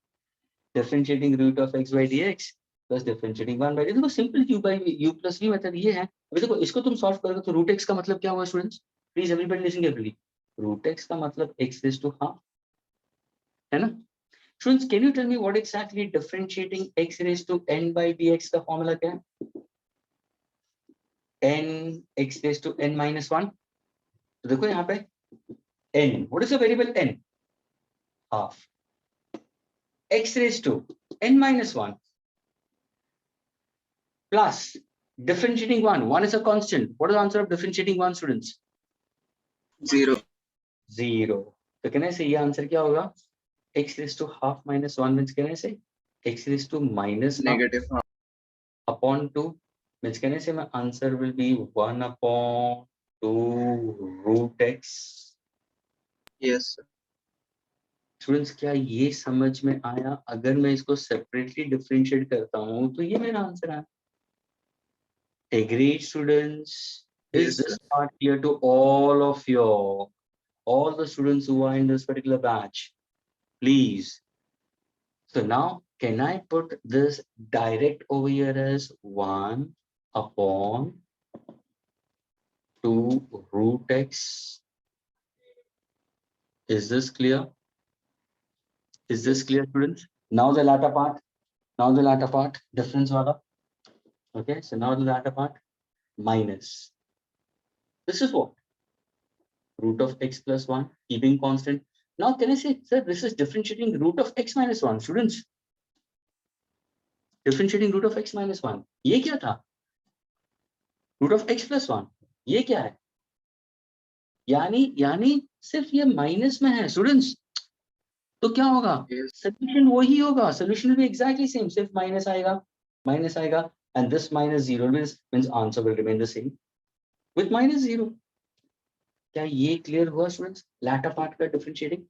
S2: differentiating root of x by dx plus differentiating 1 by dx. देखो simple u by u plus v method ये है. अभी देखो इसको तुम solve करोगे तो root x का मतलब क्या हुआ students? Please everybody listen carefully. Root x का मतलब x raised to half, है ना? Students, can you tell me what exactly differentiating x raised to n by dx का formula क्या है? n x raised to n minus 1. तो देखो यहाँ पे n. What is the variable n? Half. X raised to n minus 1 plus differentiating 1. 1 is a constant. What is the answer of differentiating 1, students?
S6: 0.
S2: 0. So can I say ये answer क्या होगा? X raised to half minus 1 means can I say x raised to minus half
S6: Negative half.
S2: upon 2 means can I say my answer will be 1 upon 2 root x.
S6: Yes, sir.
S2: Students क्या ये समझ में आया? अगर मैं इसको separately differentiate करता हूँ तो ये मेरा आंसर है. Agreed, students? Is
S6: Yes,
S2: this
S6: sir.
S2: part clear to all of you? All the students who are in this particular batch, please. So now, can I put this direct over here as 1 upon 2 root x? Is this clear? Is this clear, students? Now the latter part. Now the latter part, difference wala. Okay, so now the latter part, minus. This is what? Root of x plus 1, keeping constant. Now can I say, sir, this is differentiating root of x minus 1, students? Differentiating root of x minus 1. ये क्या था? Root of x plus 1. ये क्या है? यानी सिर्फ ये minus में है, स्टूडेंट्स. तो क्या होगा?
S6: Yes.
S2: सोल्यूशन वही होगा. सोल्यूशन भी एग्जैक्टली सेम, सिर्फ माइनस आएगा, and this minus 0 means answer will remain the same with minus 0. क्या ये क्लियर हुआ, स्टूडेंट्स? लैटर पार्ट का डिफरेंशिएटिंग.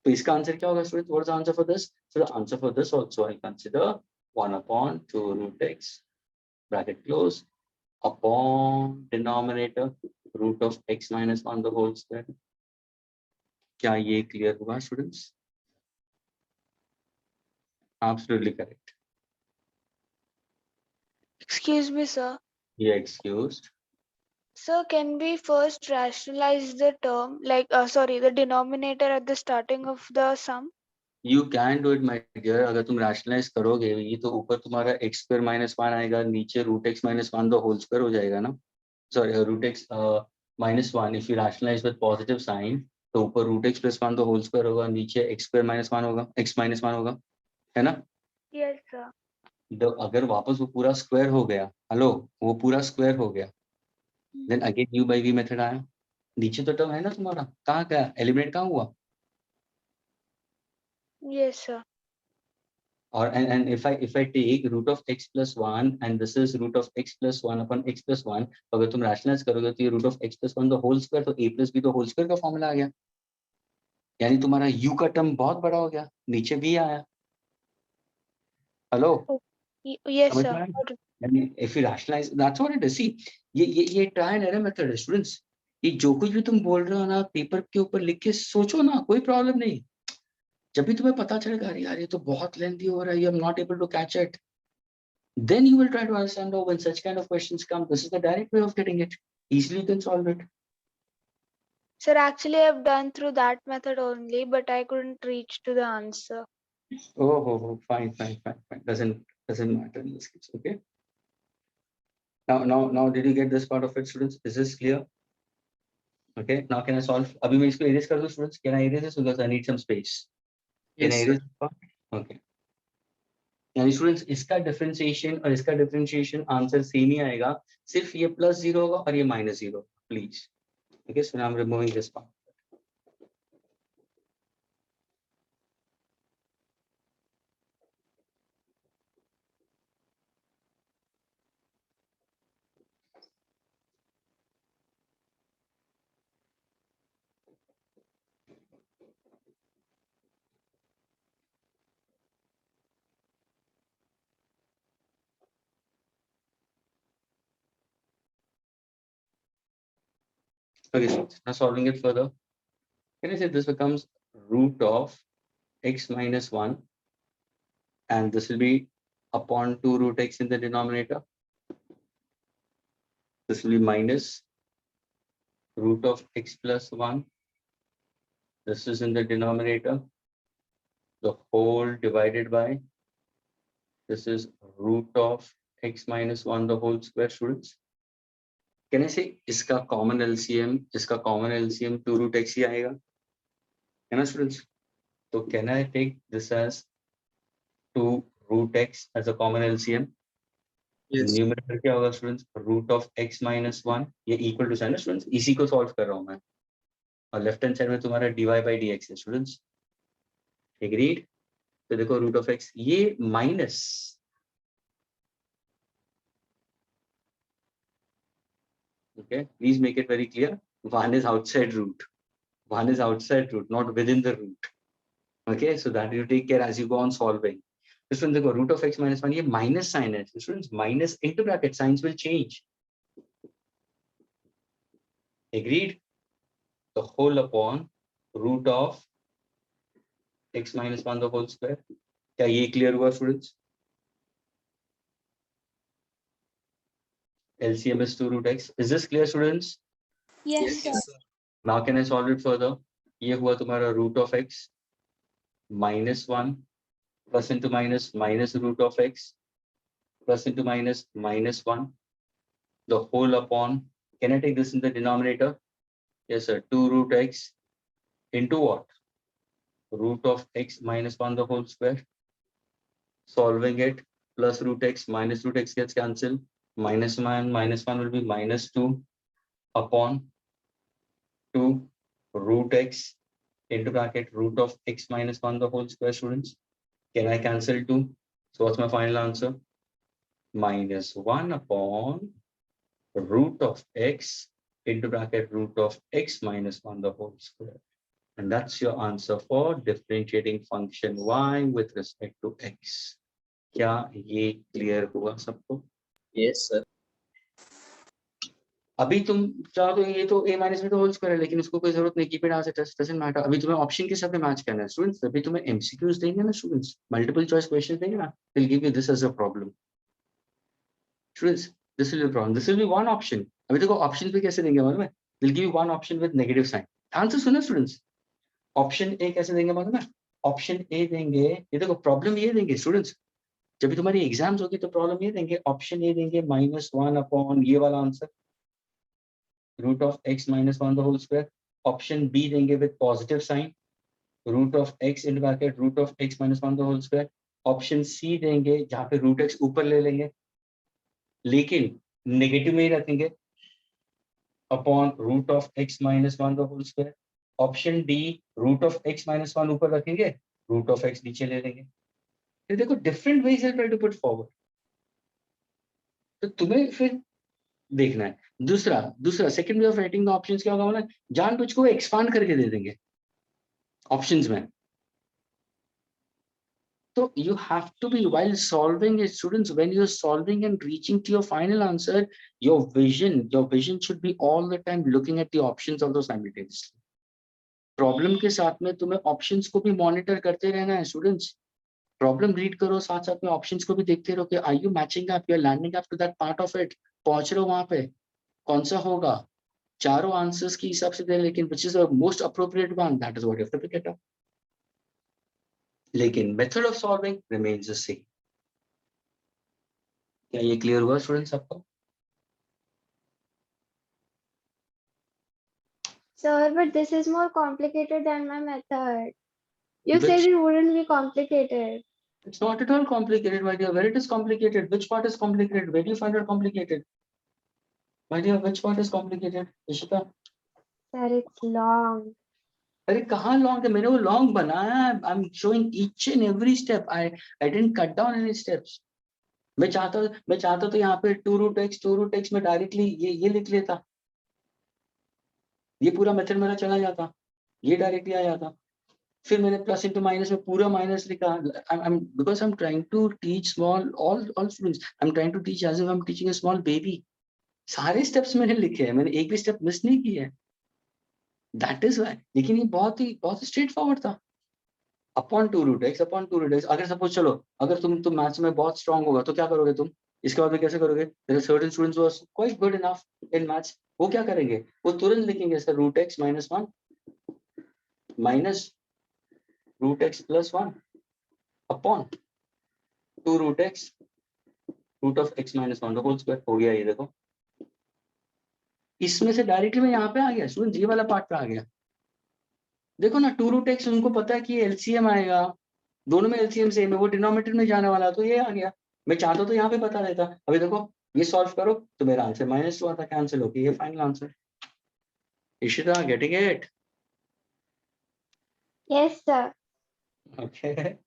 S2: तो इसका आंसर क्या होगा, students? What is the answer for this? So the answer for this also I consider 1 upon 2 root x bracket close upon denominator root of x minus 1 the whole square. क्या ये clear हुआ, students? Absolutely correct.
S1: Excuse me, sir.
S2: You're excused.
S1: Sir, can we first rationalize the term, like, sorry, the denominator at the starting of the sum?
S2: You can do it, my dear. अगर तुम rationalize करोगे ये तो ऊपर तुम्हारा x square minus 1 आएगा, नीचे root x minus 1 the whole square हो जाएगा ना. Sorry, root x minus 1 if you rationalize with positive sign तो ऊपर root x plus 1 the whole square होगा, नीचे x square minus 1 होगा, x minus 1 होगा, है ना?
S1: Yes, sir.
S2: तो अगर वापस वो पूरा स्क्वायर हो गया, हेलो, वो पूरा स्क्वायर हो गया, then again u by v method आया. नीचे तो टर्म है ना तुम्हारा, कहाँ गया? एलिमिनेट कहाँ हुआ?
S1: Yes, sir.
S2: Or and if I take root of x plus 1 and this is root of x plus 1 upon x plus 1, तो अगर तुम rationalize करोगे तो ये root of x plus 1 the whole square, तो a plus b the whole square का formula आ गया. यानी तुम्हारा u का टर्म बहुत बड़ा हो गया, नीचे b आया. हेलो,
S1: Yes,
S2: समझ
S1: sir.
S2: में आया? यानी if you rationalize, that's what it is. See, ये try and error method है, students. ये जो कुछ भी तुम बोल रहे हो ना, पेपर के ऊपर लिख के सोचो ना, कोई प्रॉब्लम नहीं. जब भी तुम्हें पता चलेगा अरे यार ये तो बहुत लेंथी हो रहा है, you are not able to catch it, then you will try to understand, oh, when such kind of questions come, this is the direct way of getting it. Easily you can solve it.
S1: Sir, actually, I've done through that method only, but I couldn't reach to the answer.
S2: Oh, fine. Doesn't matter in this case. Okay. Now, did you get this part of it, students? Is this clear? Okay. Now, can I solve? अभी मैं इसको erase कर दूं, students? Can I erase this because I need some space? Can
S6: Yes,
S2: I
S6: sir.
S2: erase this part? Okay. यानी students इसका differentiation और इसका differentiation answer same ही आएगा, सिर्फ ये प्लस 0 होगा और ये minus 0. Please. Okay, so now I am removing this part. Okay, so now solving it further. Can I say this becomes root of x minus 1 and this will be upon 2 root x in the denominator. This will be minus root of x plus 1. This is in the denominator. The whole divided by, this is root of x minus 1 the whole square, students. Can I say iska common LCM 2 root x ही आएगा, है ना, students? So can I take this as 2 root x as a common LCM.
S6: Yes.
S2: Numerator क्या होगा students? Root of x minus 1. ये equal to sign है students, इसी को solve कर रहा हूं मैं, और लेफ्ट हैंड साइड में तुम्हारा dy बाई dx है स्टूडेंट्स. एग्रीड? तो देखो रूट ऑफ x ये minus, okay, please make it very clear, one is outside root, one is outside root, not within the root. Okay, so that you take care as you go on solving. This one, देखो root of x minus 1 ये minus sign है students, minus into bracket signs will change. Agreed? The whole upon root of x minus 1 the whole square. क्या ये clear हुआ students? LCM is 2 root x. Is this clear students?
S8: Yes, sir.
S2: Now can I solve it further? ये हुआ तुम्हारा root of x minus 1 plus into minus minus root of x plus into minus minus 1 the whole upon, can I take this in the denominator? Yes sir, 2 root x into what? Root of x minus 1 the whole square. Solving it, plus root x minus root x gets cancelled, minus 1 will be minus 2 upon 2 root x into bracket root of x minus 1 the whole square students. Can I cancel 2? So what's my final answer? Minus 1 upon root of x into bracket root of x minus 1 the whole square. And that's your answer for differentiating function y with respect to x. क्या ये clear हुआ सबको?
S6: Yes, sir.
S2: अभी तुम चाहो तो ये तो a माइनस में तो होल स्क्वायर है, लेकिन उसको कोई जरूरत नहीं, keep it as it doesn't matter. अभी तुम्हें ऑप्शन के साथ में मैच करना है स्टूडेंट्स. अभी तुम्हें एमसीक्यूज देंगे ना स्टूडेंट्स, मल्टीपल चॉइस क्वेश्चन देंगे ना, will give you this as a problem students. This will be problem, this will be one option. अभी देखो ऑप्शन पे कैसे देंगे मालूम है? Will give you one option with negative sign. ध्यान से सुनो स्टूडेंट्स, ऑप्शन ए कैसे देंगे मालूम है? ऑप्शन ए देंगे, ये देखो प्रॉब्लम ये देंगे स्टूडेंट्स, जब भी तुम्हारी एग्जाम्स होगी तो प्रॉब्लम ये देंगे, ऑप्शन ए देंगे माइनस 1 अपॉन ये वाला answer root of x minus 1 the whole square. Option B देंगे with positive sign root of x in bracket root of x minus 1 the whole square. Option C देंगे जहां पे root x ऊपर ले लेंगे लेकिन नेगेटिव में ही रखेंगे upon root of x minus 1 the whole square. Option D root of x minus 1 ऊपर रखेंगे, रूट ऑफ x नीचे ले लेंगे. तो देखो different ways I try to put forward. तो तुम्हें फिर देखना है. दूसरा second way of writing the options क्या होगा ना, जानबूझ को एक्सपांड करके दे देंगे ऑप्शंस में. तो you have to be, while solving it, students, when you're solving and reaching to your final answer, your vision should be all the time looking at the options of those simultaneously. Problem के साथ में तुम्हें options को भी monitor करते रहना है students. Problem read करो, साथ साथ में ऑप्शंस को भी देखते रहो कि are you matching up, you are landing up to that part of it. पहुंच रहे हो वहां पे, कौन सा होगा, चारों आंसर्स के हिसाब से दे, लेकिन which is the most appropriate one, that is what you have to pick it up. लेकिन method of solving remains the same. क्या ये क्लियर हुआ स्टूडेंट्स सबको?
S5: Sir, but this is more complicated than my method. You
S2: Which-
S5: said it wouldn't be complicated.
S2: It's not at all complicated, my dear. Where it is complicated? Which part is complicated? Where do you find it complicated? My dear, which part is complicated? Ishita?
S5: Sir, it's long.
S2: अरे कहाँ long है? मैंने वो long बनाया है. I am showing each and every step. I didn't cut down any steps. मैं चाहता तो यहाँ पे 2 root x में डायरेक्टली ये लिख लेता, ये पूरा मेथड मेरा चला जाता, ये डायरेक्टली आ जाता. फिर मैंने प्लस इंटू माइनस में पूरा माइनस लिखा. Because I am trying to teach small all students, I am trying to teach as if I am teaching a small baby. सारे स्टेप्स मैंने लिखे हैं, मैंने एक भी स्टेप मिस नहीं किया है. That is why. लेकिन ये बहुत ही स्ट्रेट फॉरवर्ड था. Upon 2 root x upon 2 root x. अगर सपोज चलो, अगर तुम मैथ्स में बहुत स्ट्रांग होगा तो क्या करोगे तुम? इसके बाद में कैसे करोगे? There are certain students who are quite good enough in maths. वो क्या करेंगे? वो तुरंत लिखेंगे sir root x minus 1 minus root x plus 1 upon 2 root x root of x minus 1 the whole square. हो गया ये देखो. इसमें से डायरेक्टली मैं यहाँ पे आ गया स्टूडेंट, ये वाला पार्ट पे आ गया. देखो ना 2 root x उनको पता है कि एलसीएम आएगा, दोनों में एलसीएम सेम है, वो डिनोमिनेटर में जाने वाला, तो ये आ गया। मैं चाहता तो यहाँ पे बता देता। अभी देखो ये सॉल्व करो तो मेरा आंसर -2 आता, कैंसिल होके ये final answer. Ishita, getting it?
S5: Yes, sir.
S2: Okay.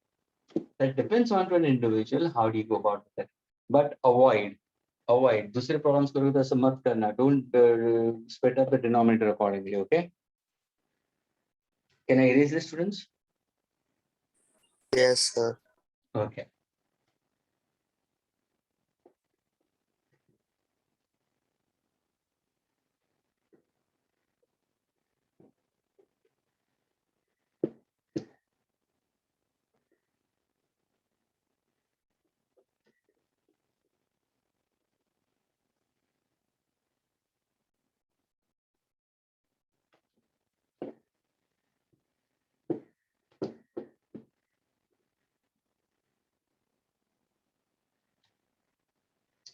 S2: That depends on an individual how do you go about it, but avoid दूसरे प्रॉब्लम्स करोगे तो ऐसा मत करना। Don't split up the denominator accordingly. Okay, can I erase this, students?
S7: Yes, sir.
S2: Okay.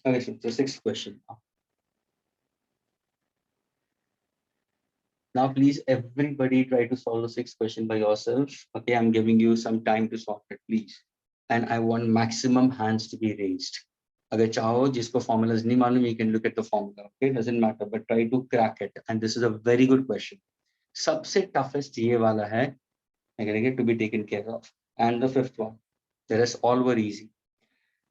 S2: Okay, so the sixth question. Now, please, everybody try to solve the sixth question by yourself. Okay, I'm giving you some time to solve it, please. And I want maximum hands to be raised. अगर चाहो जिसको formulas नहीं मालूम, you can look at the formula. Okay, doesn't matter, but try to crack it. And this is a very good question. सबसे toughest ये वाला है, again, to be taken care of. And the fifth one, the rest all were easy.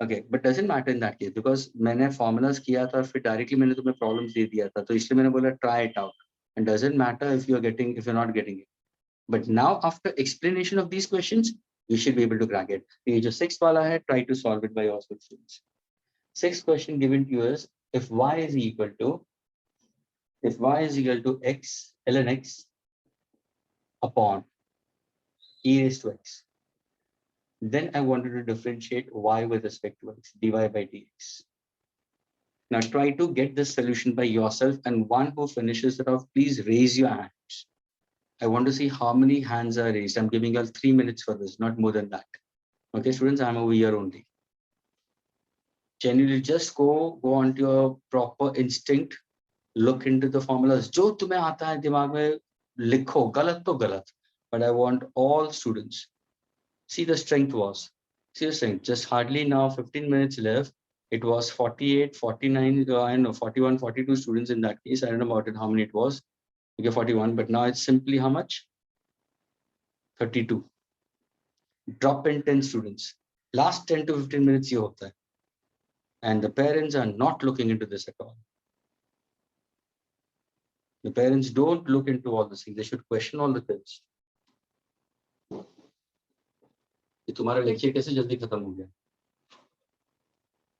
S2: Okay, but doesn't matter in that case because मैंने formulas किया था, फिर directly मैंने तुम्हें problems दे दिया था, तो इसलिए मैंने बोला try it out. And doesn't matter if you're not getting it. But now after explanation of these questions, you should be able to crack it. ये जो sixth वाला है, try to solve it by yourself, students. Sixth question given to you is if y is equal to x ln x upon e raised to x. Then I wanted to differentiate y with respect to x, dy by dx. Now try to get this solution by yourself, and one who finishes it off, please raise your hands. I want to see how many hands are raised. I'm giving you 3 minutes for this, not more than that. Okay, students, I'm over here only. Genuinely just go on to your proper instinct, look into the formulas. जो तुम्हें आता है दिमाग में लिखो, गलत तो गलत. But I want all students. See the strength was. See the strength. Just hardly now 15 minutes left. It was 48, 49, I know 41, 42 students in that case. I don't know about it, how many it was. Okay, 41, but now it's simply how much? 32. Drop in 10 students. Last 10 to 15 minutes ये होता है. And the parents are not looking into this at all. The parents don't look into all this things. They should question all the kids. कि तुम्हारा lecture कैसे जल्दी खत्म हो गया?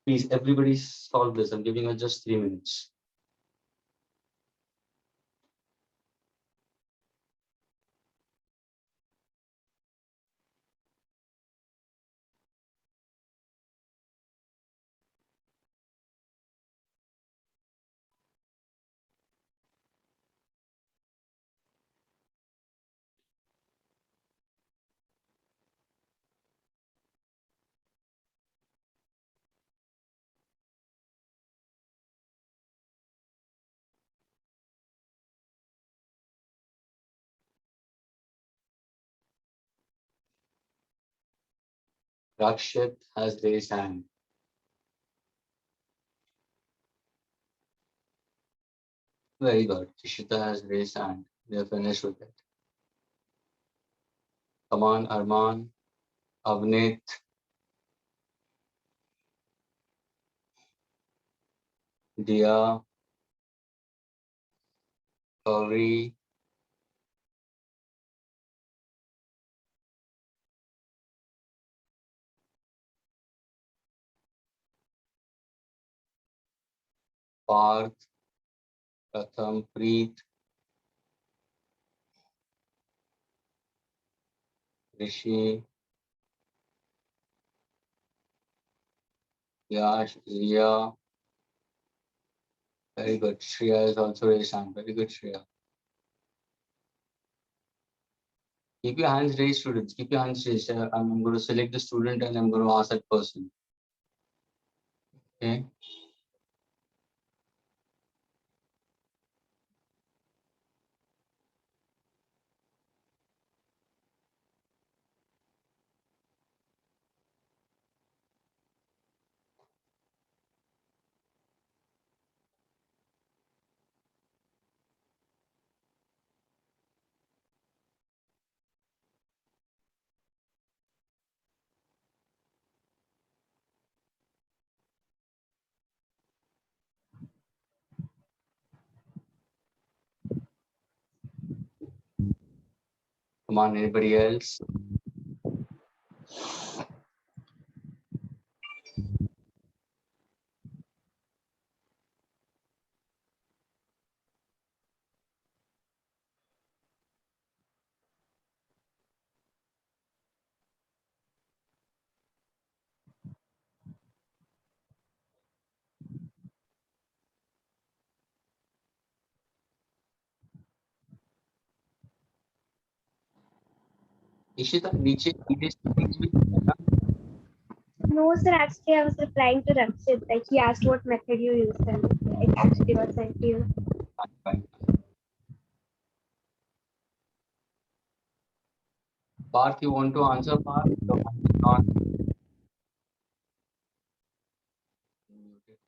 S2: Please, everybody solve this. I'm giving you just 3 minutes. Rakshit has raised hand. Very good. Ishita has raised hand. We are finished with it. Come on, Arman, Avnit. Dia, Gauri, Parth, Pratham, Preet, Rishi, Yash, Zia. Very good. Shreya is also raised hand. Very good, Shreya. Keep your hands raised, students. Keep your hands raised. I'm going to select the student and I'm going to ask that person. Okay. Come on, anybody else? Ishita, नीचे things भी है ना?
S5: No, sir. Actually, I was replying to Rakshit. Like he asked what method you used, and it actually was sent to you.
S2: Fine. Parth, you want to answer, Parth? Your mic is not muted.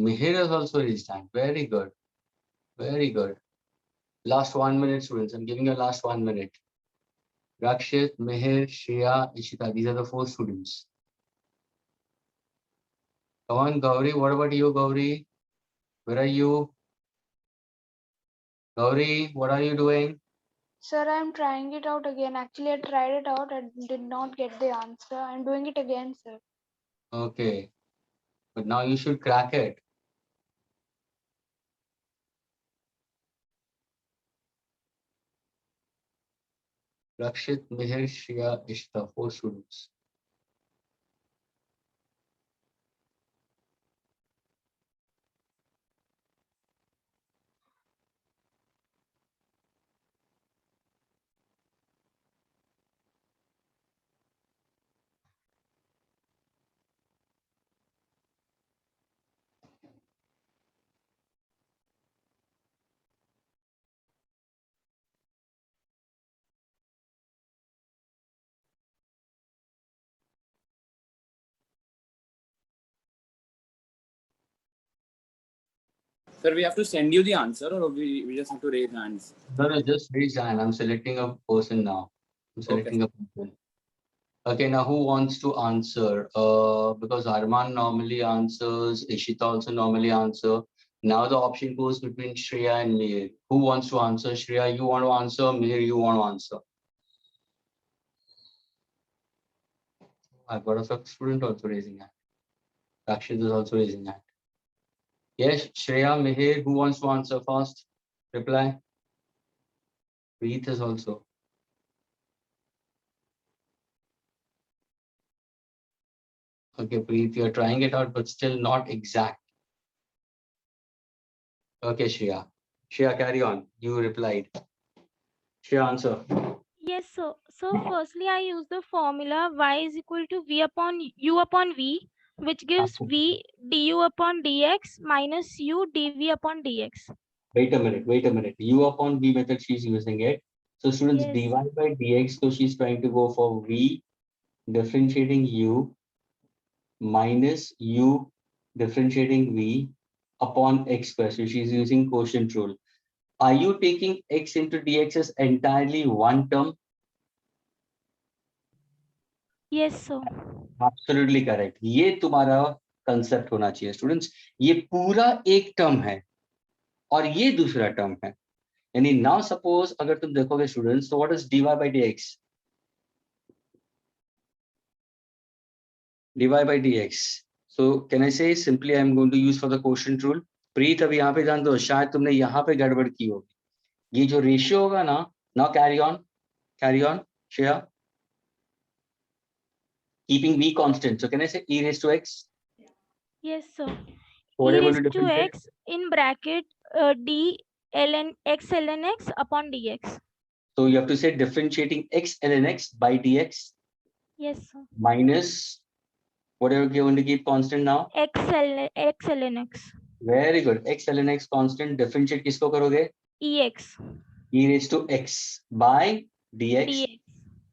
S2: Mihir has also raised hand. Very good. Very good. Last 1 minute, students. I'm giving you last 1 minute. Rakshit, Mihir, Shreya, Ishita. These are the 4 students. Come on, Gauri. What about you, Gauri? Where are you? Gauri, what are you doing?
S1: Sir, I'm trying it out again. Actually, I tried it out. I did not get the answer. I'm doing it again, sir.
S2: Okay. But now you should crack it. Rakshit, Mihir, Shreya, Ishita. 4 students.
S7: Sir, we have to send you the answer, or we just have to raise hands?
S2: No, just raise hand. I'm selecting a person now. I'm selecting a person. Okay, now who wants to answer? Because Arman normally answers, Ishita also normally answer. Now the option goes between Shreya and Mihir. Who wants to answer? Shreya, you want to answer? Mihir, you want to answer? I've got a fifth student also raising hand. Rakshit is also raising hand. Yes, Shreya, Mihir, who wants to answer first? Reply. Preet is also. Okay, Preet, you're trying it out, but still not exact. Okay, Shreya. Shreya, carry on. You replied. Shreya, answer.
S9: Yes, sir. So firstly, I use the formula y is equal to v upon u upon v, which gives v du upon dx minus u dv upon dx.
S2: Wait a minute, wait a minute. U upon v method she's using it. So students,
S9: Yes.
S2: dy by dx, so she's trying to go for v differentiating u minus u differentiating v upon x square. So she's using quotient rule. Are you taking x into dx as entirely one term?
S9: Yes, sir.
S2: Absolutely correct. ये तुम्हारा concept होना चाहिए students. ये पूरा एक term है और ये दूसरा term है. यानी now suppose अगर तुम देखोगे students, so what is dy by dx? dy by dx. So can I say simply I'm going to use for the quotient rule? प्रीत अभी यहाँ पे जान दो, शायद तुमने यहाँ पे गड़बड़ की होगी. ये जो रेशियो होगा ना, now carry on, Shreya. Keeping v constant. So can I say e raised to x?
S9: Yes, sir.
S2: What
S9: E
S2: are you going
S9: raised
S2: to
S9: to
S2: differentiate?
S9: x in bracket d ln x upon dx.
S2: So you have to say differentiating x ln x by dx
S9: Yes, sir.
S2: minus whatever you're going to keep constant now.
S9: x ln x.
S2: Very good. X ln x constant. Differentiate किसको करोगे?
S9: Ex.
S2: E raised to x by dx.
S9: dx.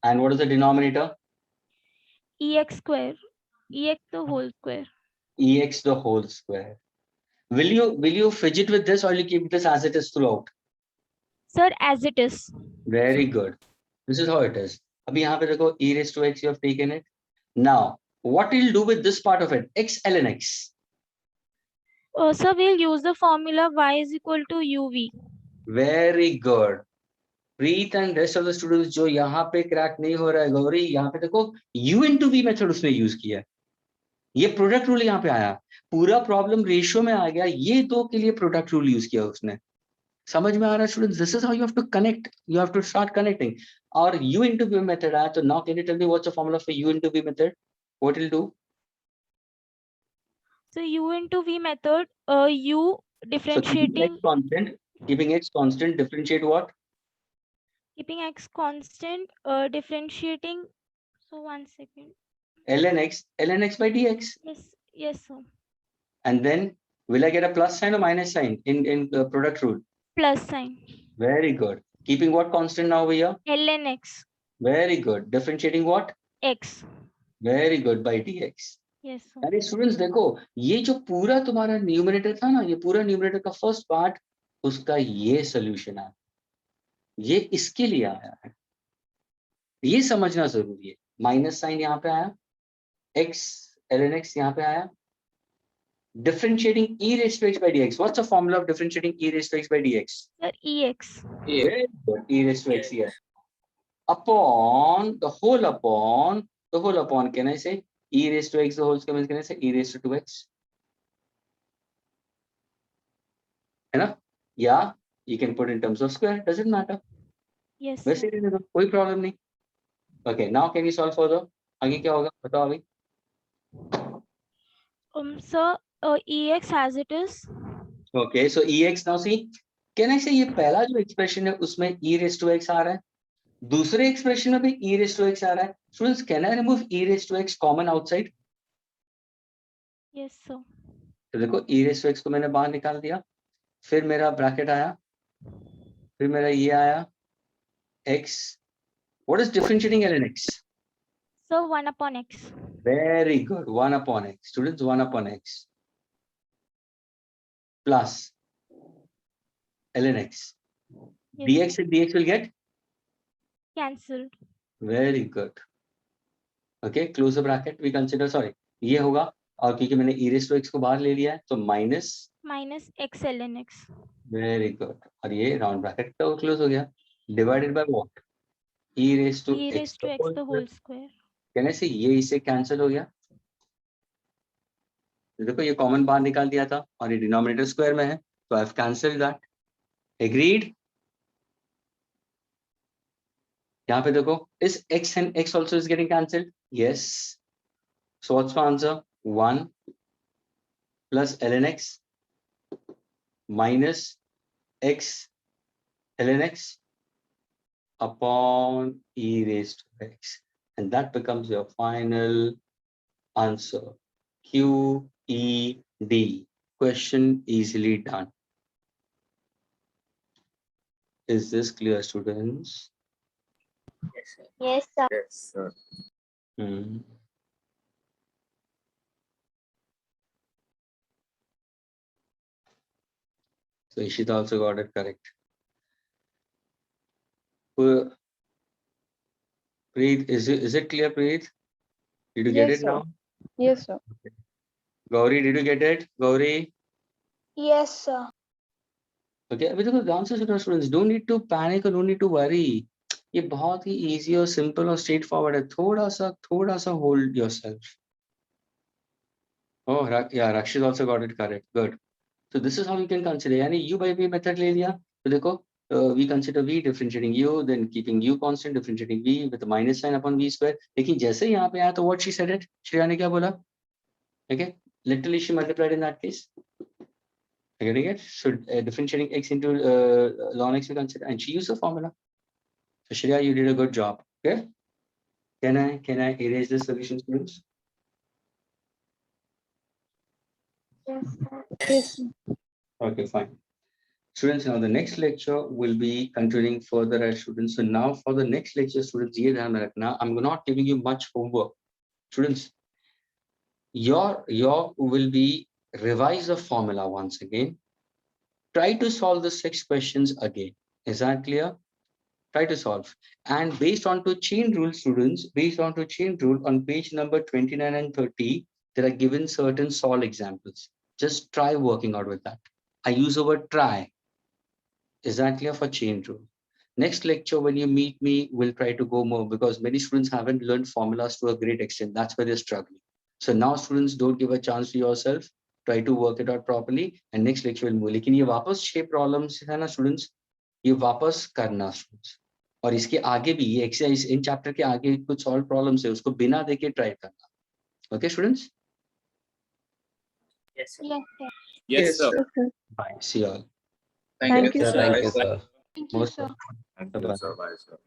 S2: And what is the denominator?
S9: Ex square. Ex the whole square.
S2: Ex the whole square. Will you fidget with this or will you keep this as it is throughout?
S9: Sir, as it is.
S2: Very good. This is how it is. अभी यहाँ पे देखो e raised to x you have taken it. Now, what will you do with this part of it? X ln x.
S9: Sir, we'll use the formula y is equal to uv.
S2: Very good. Preet and rest of the students जो यहाँ पे crack नहीं हो रहा है, गौरी यहाँ पे देखो u into v मेथड उसने यूज किया है, ये प्रोडक्ट रूल यहाँ पे आया, पूरा प्रॉब्लम रेशियो में आ गया, ये दो के लिए प्रोडक्ट रूल यूज किया उसने। समझ में आ रहा है students? This is how you have to connect, you have to start connecting. और u into v मेथड आया, तो now can you tell me what's the formula for u into v method? What will do?
S9: So u into v method, u
S2: So
S9: differentiating,
S2: keeping x constant, differentiate what?
S9: keeping x constant, differentiating. So 1 second.
S2: ln x by dx.
S9: Yes, sir.
S2: And then will I get a plus sign or minus sign in product rule?
S9: Plus sign.
S2: Very good. Keeping what constant now over here?
S9: ln x.
S2: Very good. Differentiating what?
S9: X.
S2: Very good, by dx.
S9: Yes, sir.
S2: अरे students देखो, ये जो पूरा तुम्हारा numerator था ना, ये पूरा न्यूमरेटर का फर्स्ट पार्ट, उसका ये सोल्यूशन है, ये इसके लिए आया है, ये समझना जरूरी है। माइनस साइन यहाँ पे आया, x ln x यहाँ पे आया, differentiating e raised to x by dx. What's the formula of differentiating e raised to x by dx?
S9: Sir, ex.
S2: Very good. E raised to x here. Upon the whole upon, can I say e raised to x the whole square means, can I say e raised to 2x? Enough? Yeah, you can put in terms of square, doesn't matter.
S9: Yes,
S2: वैसे
S9: sir.
S2: ही रहने दो, कोई problem नहीं। Okay, now can you solve further? आगे क्या होगा बताओ अभी?
S9: Sir, ex as it is.
S2: Okay, so ex, now see, can I say ये पहला जो expression है उसमें e raised to x आ रहा है, दूसरे expression में भी e raised to x आ रहा है। Students, can I remove e raised to x common outside?
S9: Yes, sir.
S2: तो देखो e raised to x को मैंने बाहर निकाल दिया, फिर मेरा ब्रैकेट आया, फिर मेरा ये आया x. What is differentiating ln x?
S9: So 1 upon x.
S2: Very good, 1 upon x. Students, 1 upon x plus ln x.
S9: Yes,
S2: Dx
S9: sir.
S2: and dx will get?
S9: Cancelled.
S2: Very good. Okay, close the bracket. We consider, sorry, ये होगा, और क्योंकि मैंने e raised to x को बाहर ले लिया है तो minus
S9: x ln x.
S2: very good, और ये round bracket तो close हो गया, divided by what? e raised to
S9: E
S2: x
S9: raised to x the whole square.
S2: कहने से ये इससे कैंसिल हो गया, देखो ये कॉमन बाहर निकाल दिया था और ये डिनोमिनेटर स्क्वायर में है, तो I have cancelled that. Agreed? यहाँ पे देखो, इस x and x also is getting cancelled. Yes. So what's my answer? 1 plus ln x minus x ln x upon e raised to x, and that becomes your final answer. QED. Question easily done. Is this clear, students?
S5: Yes, sir.
S4: Yes, sir.
S2: Hmm. So Ishita also got it correct. Preet, is it clear, Preet? Did you get
S1: Yes,
S2: it
S1: sir.
S2: now?
S1: Yes, sir.
S2: Gauri, did you get it? Gauri?
S1: Yes, sir.
S2: Okay, अभी देखो ध्यान से सुनो students, don't need to panic or don't need to worry. ये बहुत ही easy और simple और straightforward है, थोड़ा सा hold yourself. Oh, yeah, Rakshit also got it correct. Good. So this is how you can consider. यानी u by v method ले लिया, तो देखो we consider v differentiating u, then keeping u constant, differentiating v with a minus sign upon v square. लेकिन जैसे यहाँ पे आया तो what she said it, Shreya ने क्या बोला? Okay, literally she multiplied in that case. Are you getting it? So differentiating x into ln x we consider, and she used the formula. So Shreya, you did a good job. Okay. Can I erase the solution, students?
S5: Yes, sir.
S1: Yes, sir.
S2: Okay, fine. Students, now the next lecture will be continuing further as students. So now for the next lecture, students, ये ध्यान में रखना, I'm not giving you much homework. Students, your will be revise the formula once again. Try to solve the 6 questions again. Is that clear? Try to solve. And based on to chain rule, students, based on to chain rule on page number 29 and 30, there are given certain solve examples. Just try working out with that. I use the word try. Is that clear for chain rule? Next lecture, when you meet me, we'll try to go more because many students haven't learned formulas to a great extent. That's where they're struggling. So now students, don't give a chance to yourself. Try to work it out properly. And next lecture will move. लेकिन ये वापस 6 problems है ना students, ये वापस करना students. और इसके आगे भी ये exercise इन chapter के आगे कुछ solve problems है उसको बिना देखे try करना. Okay students?
S8: Yes, sir.
S7: Yes, sir.
S2: Bye. See you all.
S6: Thank you,
S3: Thank you,
S6: sir.
S3: sir.
S1: Thank you,
S2: Most
S1: sir.
S2: welcome.
S4: Thank you, sir. Bye, sir.